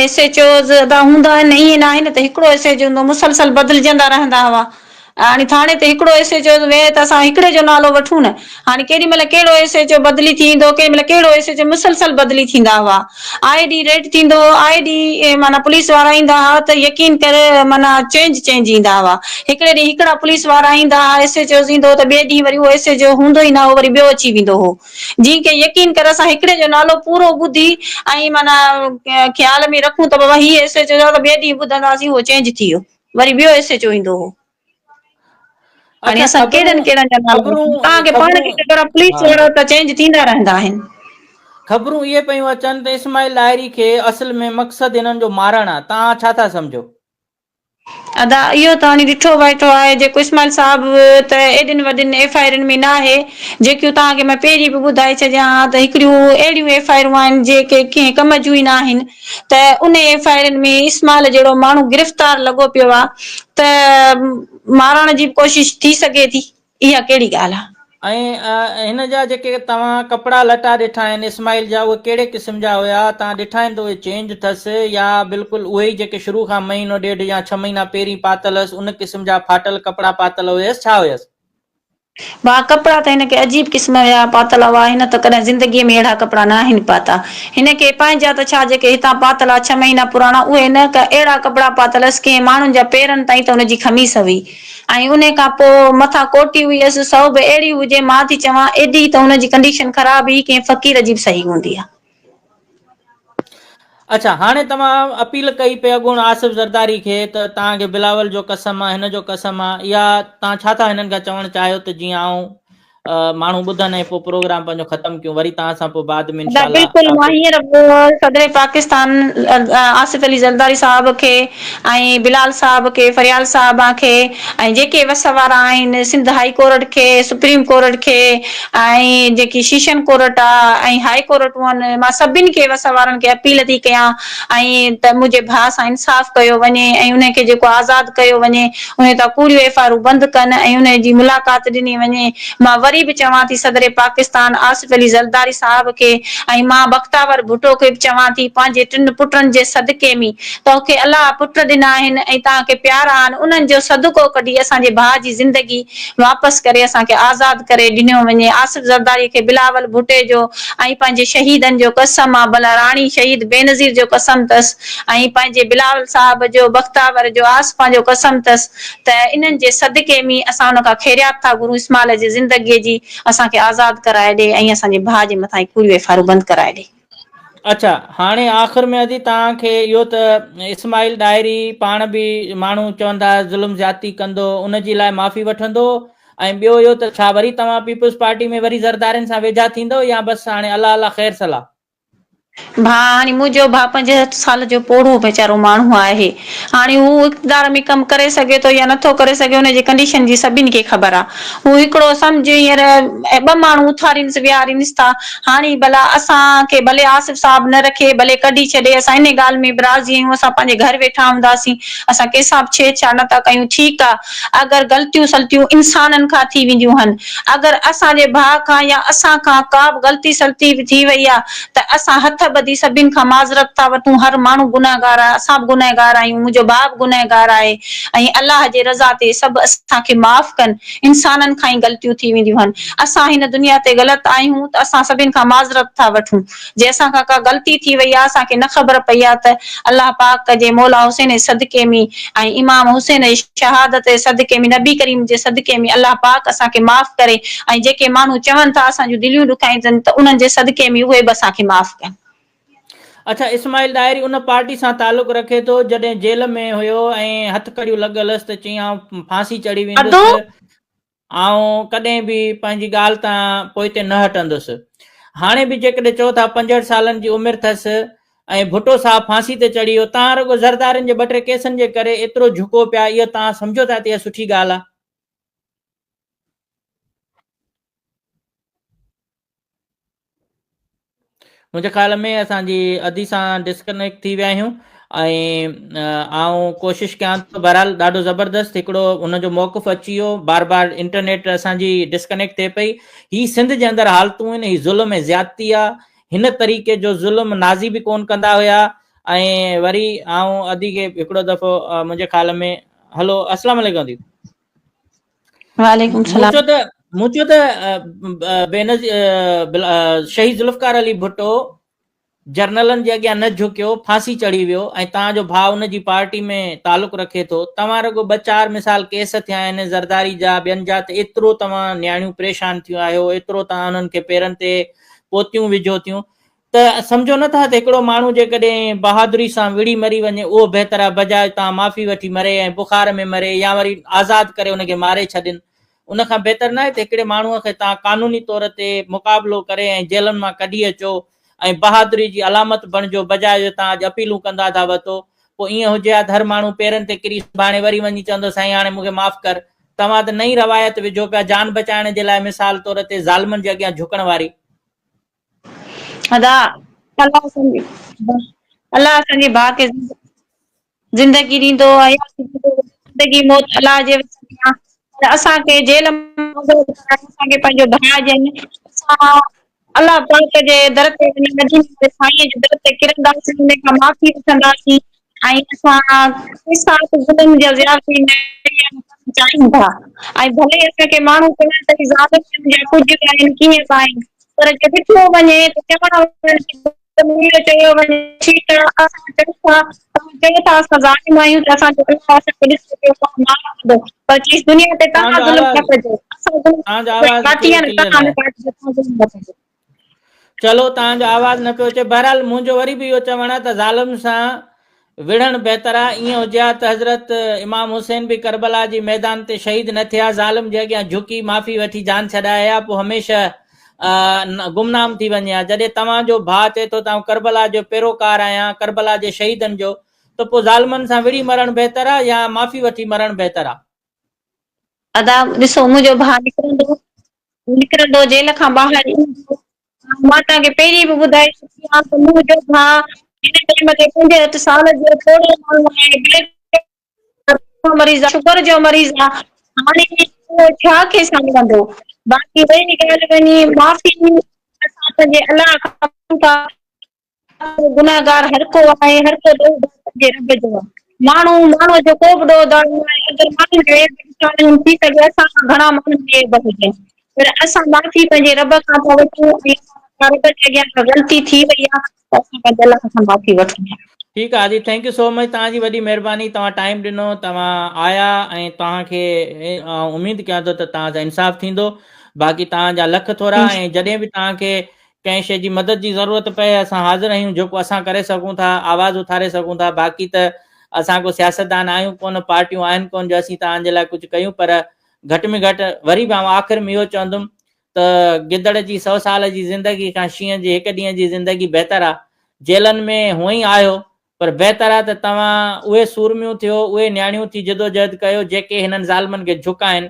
एसएचओ त हूंदा आहिनि, ईअं न आहे न त हिकिड़ो एसएचओ हूंदो, मुसलसल बदिलजंदा रहंदा हुआ। हाणे थाणे ते हिकिड़ो एसएचओ वेहे त असां हिकिड़े जो नालो वठूं न, हाणे केॾी महिल कहिड़ो एसएचओ बदिली थींदो, केॾी महिल कहिड़ो एसएचओ मुसलसल बदिली थींदा हुआ। आए ॾींहुं रेड थींदो, आए ॾींहुं माना पुलिस वारा ईंदा हुआ त यकीन करे माना चेंज ईंदा हुआ। हिकिड़े ॾींहुं हिकिड़ा पुलिस वारा ईंदा हुआ, एसएचओ ईंदो त ॿिए ॾींहुं वरी उहो एसएचओ हूंदो ई न हो, वरी ॿियो अची वेंदो हो। जीअं की यकीन कर असां हिकिड़े जो नालो पूरो ॿुधी ऐं माना ख़्याल में रखूं त बाबा हीउ एसएचओ त ॿिए ॾींहुं ॿुधंदासीं उहो चेंज थी वियो, वरी ॿियो एसएचओ ईंदो हो। हाणे अच्छा, असां ख़बरूं केॾनि केॾनि जा नाला ख़बरूं वठूं, तव्हांखे पाण ख़बरूं खे ख़बर आहे पुलिस हा, वारा त चेंज थींदा रहंदा आहिनि। ख़बरूं इहे पियूं अचनि त इस्माइल लाहिरी खे असल में मक़सदु हिननि जो मारणु आहे, तव्हां छा था सम्झो? अदा, इहो त हाणे ॾिठो वेठो आहे, जेको इस्माइल साहिबु त एॾिन वॾिन एफआईआरनि में न आहे, जेकियूं तव्हांखे मां पहिरीं बि ॿुधाए छॾियां त हिकिड़ियूं अहिड़ियूं एफआईआरूं आहिनि जेके कंहिं कम जूं ई न आहिनि, त उन एफआईआरनि में इस्माइल जहिड़ो माण्हू गिरफ़्तार लॻो पियो आहे त मारण जी कोशिश थी सघे थी, इहा कहिड़ी ॻाल्हि आहे? ऐं हिन जा जेके तव्हां कपिड़ा लटा ॾिठा आहिनि इस्माइल जा, उहे कहिड़े क़िस्म जा हुया? तव्हां ॾिठा आहिनि त उहे चेंज अथसि या बिल्कुलु उहे ई जेके शुरू खां महीनो ॾेढ या 6 महीना पहिरीं पातल हुअसि, उन क़िस्म जा फाटल कपिड़ा पातल हुयसि, छा हुयसि? भाउ, कपिड़ा त हिन खे अजीब क़िस्म जा पातल हुआ, हिन त कॾहिं ज़िंदगीअ में अहिड़ा कपिड़ा न आहिनि पाता। हिन खे पंहिंजा त छा जेके हितां पातल आहे 6 महीना पुराणा, उहे न अहिड़ा कपिड़ा पातलसि कंहिं माण्हुनि जा पेरनि ताईं त हुनजी ख़मीस हुई, ऐं उन खां पोइ मथां कोटी हुयसि, सौ बि अहिड़ी हुजे, मां थी चवां एॾी त हुनजी कंडीशन ख़राब हुई, कंहिं फ़क़ीर जी बि सही हूंदी आहे। अच्छा, हाणे तव्हां अपील कई पिया अॻूण आसिफ ज़रदारी खे त तव्हांखे बिलावल जो कसम आहे, हिन जो कसम आहे, या तव्हां छा था हिननि खां चवणु चाहियो त जीअं आऊं माण्हू ॿुधनि ऐं पोइ प्रोग्राम पंहिंजो ख़तम कयूं, वरी तव्हां सां पोइ बाद में न इंशाल्लाह बिल्कुलु मां हींअर सदर पाकिस्तान आसिफ अली ज़रदारी साहब खे ऐं बिलाल साहब खे, फरियाल साहब खे ऐं जेके वस वारा आहिनि सिंध हाई कोर्ट खे, सुप्रीम कोर्ट खे ऐं जेकी शीशन कोर्ट आहे ऐं हाई कोर्टूं आहिनि, मां सभिनि खे वस वारनि खे अपील थी कयां ऐं त मुंहिंजे भाउ सां इंसाफ़ कयो वञे ऐं उनखे जेको आज़ादु कयो वञे, उन तां पूरियूं एफआईआरूं बंदि कनि ऐं उन जी मुलाक़ात ॾिनी वञे। मां वरी बि चवां थी सदर पाकिस्तान आसिफ अली ज़रदारी साहब खे ऐं मां बख़्तावर भुट्टो खे बि चवां थी, पंहिंजे 3 पुटनि जे सदके में तोखे अलाह पुट ॾिना आहिनि ऐं तव्हांखे प्यारा आहिनि, उन्हनि जो सदको कढी असांजे भाउ जी ज़िंदगी वापसि करे असांखे आज़ादु करे ॾिनो वञे। आसिफ ज़रदारी खे बिलावल भुट्टे जो ऐं पंहिंजे शहीदनि जो कसम आहे, भला राणी शहीद बेनज़ीर जो कसम अथसि ऐं पंहिंजे बिलावल साहब जो, बख़्तावर जो, आसफा जो कसम अथसि त इन्हनि जे सदके में असां उन खां ख़ैरियत था घुरूं, इस्माइल जी ज़िंदगीअ जी असांखे आज़ादु कराए ॾे ऐं असांजे भाउ जे मथां पूरियूं एफआईआरूं बंदि कराए ॾे। अच्छा, हाणे आख़िर में अॼु तव्हांखे इहो त इस्माइल डायरी पाण बि माण्हू चवंदा ज़ुल्म ज़्यादती कंदो, उन जी लाइ माफ़ी वठंदो, ऐं ॿियो इहो त छा वरी तव्हां पीपल्स पार्टी में वरी ज़रदारियुनि सां वेझा थींदो या बसि हाणे अलाह अलाह ख़ैर सलाह? भाउ हाणे मुंहिंजो भाउ 65 साल जो पोढ़ो वीचारो माण्हू आहे, हाणे हू इक़्तिदार में कमु करे सघे थो या नथो करे सघे, हुनजी कंडीशन जी सभिनि खे ख़बर आहे। हू हिकिड़ो सम्झ हींअर 2 माण्हू उथारीनिस विहारीनिस था, हाणे भला असांखे भले आसिफ साहब न रखे, भले कढी छॾे, असां इन ॻाल्हि में राज़ी आहियूं, असां पंहिंजे घर वेठा हूंदासीं, असां कंहिंसां बि छेड़छाड़ नथा कयूं, ठीकु आहे। अगरि ग़लतियूं सलतियूं इंसाननि खां थी वेंदियूं आहिनि, अगरि असांजे भाउ खां या असां खां का बि ग़लती सलती बि थी वई आहे त असां हथ ॿधी सभिनि खां माज़रत था वठूं, हर माण्हू गुनहगार आहे, असां बि गुनहगार आहियूं, मुंहिंजो भाउ बि गुनहगार आहे ऐं अलाह जे रज़ा ते सभु असांखे माफ़ कनि, इंसाननि खां ई ग़लतियूं थी वेंदियूं आहिनि, असां हिन दुनिया ते ग़लति आहियूं त असां सभिनि खां माज़रत था वठूं, जे असां खां का ग़लती थी वई आहे असांखे न ख़बर पई आहे त अलाह पाक जे मौला हुसैन जे सदके में ऐं इमाम हुसैन जी शहादत जे सदके में, नबी करीम जे सदके में अलाह पाक असांखे माफ़ करे ऐं जेके माण्हू चवनि था असांजूं दिलियूं ॾुखाइजनि त उन्हनि जे सदके में उहे बि असांखे माफ़ कनि। अच्छा, इस्माइल डायरी उन पार्टी सां तालुक़ रखे थो जॾहिं जेल में हुयो ऐं हथकड़ियूं लॻल हुअसि त चई आउं फांसी चढ़ी अदो वेंदुसि, ऐं कॾहिं बि पंहिंजी ॻाल्हि तां पोइ ते न हटंदुसि। हाणे बि जेकॾहिं चओ था 65 सालनि जी उमिरि अथसि ऐं भुट्टो साहब फांसी ते चढ़ी वियो, तव्हां रुॻो ज़रदारियुनि जे 2-3 केसनि जे करे एतिरो झुको पिया, इहो तव्हां सम्झो था त इहा सुठी ॻाल्हि आहे? मुंहिंजे ख़्याल में असांजी अदी सां डिस्कनेक्ट थी विया आहियूं ऐं आउं कोशिशि कयां थो, बहरहाल ॾाढो ज़बरदस्त हिकिड़ो हुनजो मौक़िफ़ अची वियो, बार बार इंटरनेट असांजी डिस्कनेक्ट थिए पई। ही सिंध जे अंदरि हालतूं आहिनि, ही ज़ुल्म ऐं ज़्यादती आहे, हिन तरीक़े जो ज़ुल्म नाज़ी बि कोन कंदा हुया। ऐं वरी आउं अदी खे हिकिड़ो दफ़ो मुंहिंजे ख़्याल में, हलो अस्सलाम वालेकुम अदी। वालेकुम मूं सलाम। चयो त शहीद ज़ुल्फ़कार अली भुट्टो जर्नलनि जे अॻियां न झुकियो, फांसी चढ़ी वियो ऐं तव्हांजो भाउ उन जी पार्टी में तालुक़ रखे थो, तव्हां रुॻो 2-4 मिसाल केस थिया आहिनि ज़रदारी जा, ॿियनि जा, त एतिरो तव्हां न्याणियूं परेशान थियूं आहियो, एतिरो तव्हां उन्हनि खे पेरनि ते पोतियूं विझो थियूं, त सम्झो नथा त हिकिड़ो माण्हू जेकॾहिं बहादुरी सां विड़ी मरी वञे उहो बहितर आहे, बजाए तव्हां माफ़ी वठी मरे ऐं बुखार में मरे या वरी आज़ादु करे उनखे मारे छॾनि। उन खां बहितर न आहे त हिकिड़े माण्हूअ खे तव्हां कानूनी तौर ते मुक़ाबिलो करे ऐं जेलनि मां कढी अचो ऐं बहादुरी जी अलामत बणिजो, बजाए जो तव्हां अॼु अपीलूं कंदा था वतो। पोइ ईअं हुजे हा त हर माण्हू पेरनि ते किरी सुभाणे वरी वञी चवंदो साईं हाणे मूंखे माफ़ कर। तव्हां त नई रवायत विझो पिया जान बचाइण जे लाइ, मिसाल तौर ते ज़ालिमनि जे अॻियां झुकण वारी। अदा अलाह असांजे भाउ खे ज़िंदगी ॾींदो, ज़िंदगी मौत अलाह जे असांखे जेल असांखे पंहिंजो भाउ ॾियनि, असां अलाह पाक जे दर ते साईं जे दर ते किरंदासीं, हुन खां माफ़ी वठंदासीं ऐं असां ज़ुल्म जा ज़्यादती चाहियूं था। ऐं भले असांखे माण्हू चवनि था कि ज़ालिम या कुझु बि आहिनि, कीअं बि आहिनि, पर जे ॾिठो वञे त चयो वञे ठीकु आहे, असां चऊं था चयो था असां ज़ालिम आहियूं त असांजो पर चीज़ दुनिया ते तव्हां तव्हांजो ज़ुल्म आवाज़ न कजो, तव्हांजो आवाज़ काटिया क्लियर न आहे। चलो, तव्हांजो आवाज़ न पियो अचे। बहरहाल मुंहिंजो वरी बि इहो चवणु आहे त ज़ालिम सां विढ़ण बहितर आहे। ईअं हुजे हा त हज़रत इमाम हुसैन बि करबला जी मैदान ते शहीद न थिया, ज़ालिम जे अॻियां झुकी माफ़ी वठी जान छॾाए हा, पोइ हमेशह गुमनाम थी वञे हा। जॾहिं तव्हांजो भाउ चए थो तव्हां करबला जो पैरोकार आहियां, करबला जे शहीदनि जो, त पोइ ज़ालिमनि सां विढ़ी मरण बहितर आहे या माफ़ी वठी मरण बहितर आहे? अदा ॾिसो, मुंहिंजो भाउ निकिरंदो जेल खां ॿाहिरि ईंदो, मां तव्हांखे पहिरीं बि ॿुधाए चुकी आहियां त मुंहिंजो भाउ हिन टाइम ते 65 साल जो थोरो माण्हू आहे, मरीज़ आहे, शुगर जो मरीज़ आहे। हाणे उहो छा खेसि कंदो? बाक़ी रही ॻाल्हि वञी माफ़ी, असां पंहिंजे अलाह खां घुरूं था, गुनाहगार हर को आहे, हर को ॾोह पंहिंजे रब जो आहे। माण्हू जो को बि ॾोह दाड़ो आहे, अगरि माण्हुनि जो एब थी सघे, असां घणा माण्हुनि जे एब हुजनि, पर असां माफ़ी पंहिंजे रब खां था वठूं, ऐं रब जे अॻियां ग़लती थी वई आहे त असां पंहिंजे अलाह खां माफ़ी वठूं। ठीकु आहे आदि, थैंक यू सो मच, तव्हांजी वॾी महिरबानी, तव्हां टाइम ॾिनो, तव्हां आया, ऐं तव्हांखे उमेदु कयां थो त तव्हांजो इंसाफ़ थींदो। बाक़ी तव्हांजा लख थोरा, ऐं जॾहिं बि तव्हांखे कंहिं शइ जी मदद जी ज़रूरत पए, असां हाज़िर आहियूं, जेको असां करे सघूं था, आवाज़ उथारे सघूं था। बाक़ी त असां को सियासतदान आहियूं कोन, पार्टियूं आहिनि कोन जो असीं तव्हांजे लाइ कुझु कयूं, पर घटि में घटि वरी बि आख़िर में इहो चवंदुमि त गिदड़ जी 100 साल जी ज़िंदगी खां शींहं जी हिकु ॾींहं जी ज़िंदगी बहितर आहे। जेलनि में हुअं ई आहियो, पर बहितर आहे त तव्हां उहे सूरमियूं थियो, उहे न्याणियूं थी जदोजहद कयो जेके हिननि ज़ालिमनि खे झुकाइनि,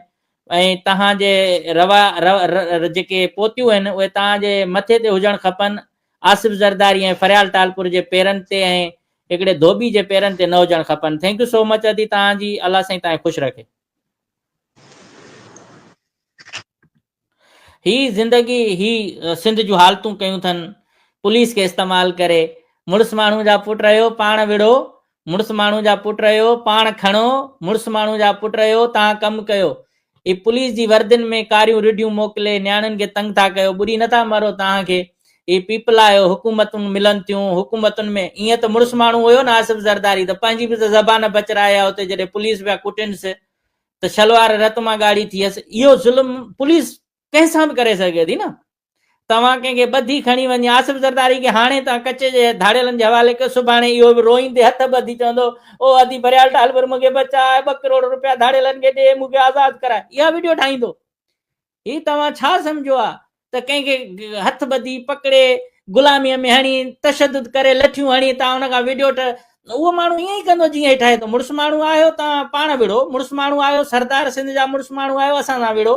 ऐं तव्हांजे जेके पोतियूं आहिनि उहे तव्हांजे मथे ते हुजणु खपनि। आसिफ ज़रदारी ऐं फरियाल टालपुर जे पेरनि ते, ऐं हिकिड़े धोबी जे पेरनि ते न हुजणु खपनि। थैंक यू सो मच अदी, तव्हांजी अलाह साईं तव्हांखे ख़ुशि रखे। ही ज़िंदगी, ही सिंध जूं हालतूं कयूं अथनि पुलिस खे इस्तेमालु करे। मुड़ुसु माण्हू जा पुट रहियो पाण विढ़ो, मुड़ुसु माण्हू जा पुट रहियो पाण खणो, मुड़ुसु माण्हू जा पुट रहियो तव्हां कमु कयो। ही पुलिस जी वर्दियुनि में कारियूं रिढियूं मोकिले नियाणियुनि खे तंग था कयो, ॿुरी नथा मरो तव्हांखे। ही पीपल आहियो, हुकूमतूं मिलनि थियूं, हुकूमतुनि में ईअं त मुड़ुसु माण्हू हुयो न आसिफ ज़रदारी, त पंहिंजी बि त ज़बान बचराया हुते जॾहिं पुलिस पिया कुटियुसि त शलवार रत मां ॻाढ़ी थियसि। इहो ज़ुल्म पुलिस कंहिंसां बि करे सघे थी न। तव्हां कंहिंखे ॿधी खणी वञी, आसिफ ज़रदारी खे हाणे तव्हां कचे जे धाड़ियलनि जे हवाले कयो, सुभाणे इहो बि रोईंदे हथ ॿधी चवंदो ओ अदी फरियाल टालपुर मूंखे बचाए, 2 करोड़ रुपया धाड़ियलनि खे ॾे, मूंखे आज़ादु कराए, इहा वीडियो ठाहींदो। ही तव्हां छा सम्झो आहे त कंहिंखे हथ ॿधी पकड़े ग़ुलामीअ में हणी तशदुद करे लठियूं हणी तव्हां हुन खां वीडियो उहो माण्हू ईअं ई कंदो जीअं ई ठाहे थो। मुड़ुसु माण्हू आहियो तव्हां पाण विढ़ो, मुड़ुसु माण्हू आहियो सरदार सिंध जा मुड़ुसु माण्हू आहियो असां सां विढ़ो।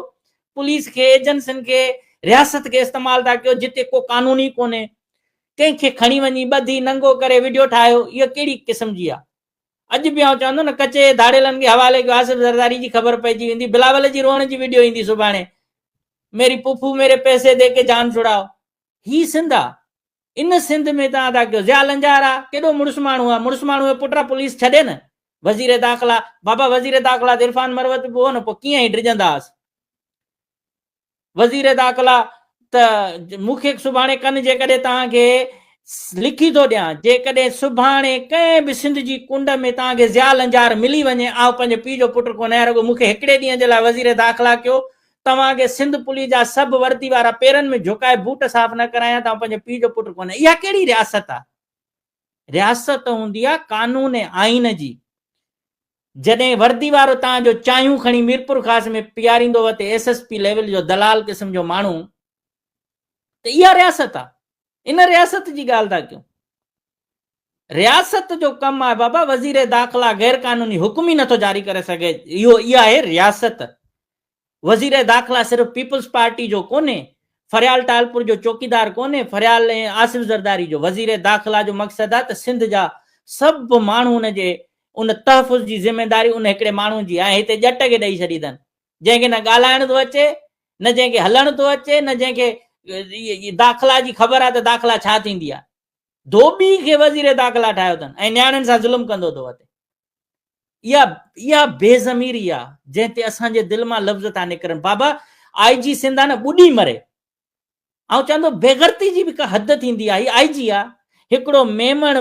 पुलिस खे, एजेंसियुनि खे, रियासत खे इस्तेमालु था कयो जिते को कानून ई कोन्हे। कंहिंखे खणी वञी ॿधी नंगो करे वीडियो ठाहियो, इहा कहिड़ी क़िस्म जी आहे? अॼु बि आउं चवंदो न कचे धाड़ियलनि खे हवाले कयो, आसिफ ज़रदारी जी ख़बर पइजी वेंदी, बिलावल जी रोअण जी वीडियो ईंदी सुभाणे, मेरी पुफू मेरे पैसे दे के जान छुड़ाओ। ही सिंध आहे। इन सिंध में तव्हां था कयो। ज़िया लंजार आहे, केॾो मुड़ुसु माण्हू आहे, मुड़ुसु माण्हू जो पुट पुलिस छॾे न। वज़ीर दाख़िला, बाबा वज़ीर दाख़िला त इरफान मरवत बि हो न, पोइ कीअं ई डिॼंदा हुआसीं। वज़ीर दाख़िला त मूंखे सुभाणे कनि जेकॾहिं तव्हांखे लिखी थो ॾियां, जेकॾहिं सुभाणे कंहिं बि सिंध जी कुंड में तव्हांखे ज़िया लंजार मिली वञे, आउं पंहिंजे पीउ जो पुटु कोन आहियां, रुॻो मूंखे हिकिड़े ॾींहं जे लाइ वज़ीर दाख़िला कयो, तव्हांखे सिंध पुलिस जा सभु वर्दी वारा पेरनि में झुकाए बूट साफ़ न करायां, तव्हां पंहिंजे पीउ जो पुटु कोन। इहा कहिड़ी रियासत आहे? रियासत हूंदी आहे कानून ऐं आइन जी। जॾहिं वर्दी वारो तव्हांजो चांहियूं खणी मीरपुर ख़ास में पीआरींदो वते एसएसपी लेवल जो दलाल क़िस्म जो माण्हू, त इहा रियासत आहे। इन रियासत जी ॻाल्हि था कयूं। रियासत जो कमु आहे बाबा वज़ीर दाख़िला गैर कानूनी हुकुम ई नथो जारी करे सघे, इहा आहे रियासत। वज़ीर दाख़िला सिर्फ़ पीपल्स पार्टी जो कोन्हे, फरियाल टालपुर जो चौकीदार कोन्हे, फरियाल ऐं आसिफ ज़रदारी जो। वज़ीर दाख़िला जो मक़सदु आहे त सिंध जा सभु माण्हू उन जे उन तहफ़ुज़ जी ज़िमेदारी उन हिकिड़े माण्हू जी आहे। हिते ॼट खे ॾेई छॾी अथनि, जंहिंखे न ॻाल्हाइण थो अचे, न जंहिंखे हलण थो अचे, न जंहिंखे दाख़िला जी ख़बर आहे त दाख़िला छा थींदी आहे। धोबी खे वज़ीर दाख़िला ठाहियो अथनि ऐं नियाणियुनि सां ज़ुल्म कंदो थो वञे। इहा बेज़मीरी आहे जंहिं ते असांजे दिलि मां लफ़्ज़ था निकिरनि। बाबा आईजी सिंध आहे न, ॿुॾी मरे। ऐं चवंदो बेग़ैरती जी बि का हद थींदी आहे। आईजी आहे हिकिड़ो मेमण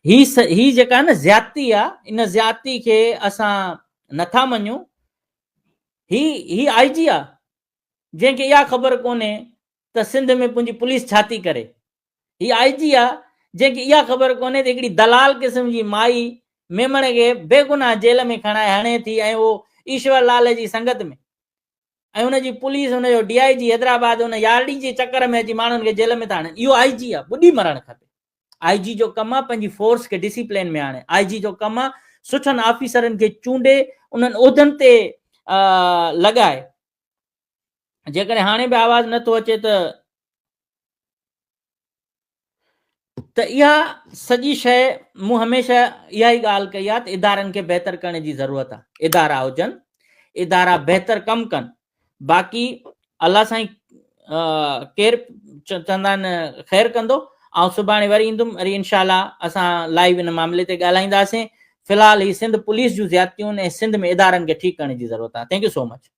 ही जेका न ज्यादती आहे, इन ज्यादती खे असां नथा मञूं। ही आईजी आहे जंहिंखे इहा ख़बर कोन्हे त सिंध में पंहिंजी पुलिस छा थी करे। ही आईजी आहे जंहिंखे इहा ख़बर कोन्हे त हिकिड़ी दलाल क़िस्म जी माई मेमण खे बेगुनाह जेल में खणाए हणे थी, ऐं उहो ईश्वर लाल जी संगत में, ऐं हुनजी पुलिस, हुनजो DIG हैदराबाद हुन यार्डी जे चकर में अची माण्हुनि खे जेल में था आणनि। इहो IG आहे, ॿुॾी मरणु खपे। IG जो कमु आहे पंहिंजी फोर्स खे डिसिप्लिन में आणे। IG जो कमु आहे सुठनि ऑफिसरनि खे चूंडे उन्हनि उहिदनि ते लॻाए। जेकॾहिं हाणे बि आवाज़ नथो अचे त इहा सॼी शइ मूं हमेशह इहा ई ॻाल्हि कई आहे त इदारनि खे बहितर करण जी ज़रूरत आहे। इदारा हुजनि, इदारा बहितर कमु कनि। बाक़ी अलाह साईं केरु चवंदा आहिनि ख़ैरु कंदो। ऐं सुभाणे वरी ईंदुमि, वरी इंशाअल्लाह असां लाइव इन मामले ते ॻाल्हाईंदासीं। फ़िलहाल ही सिंध पुलिस जूं ज़्यादतियूं ऐं सिंध में इदारनि खे ठीकु करण जी ज़रूरत आहे। Thank you so much.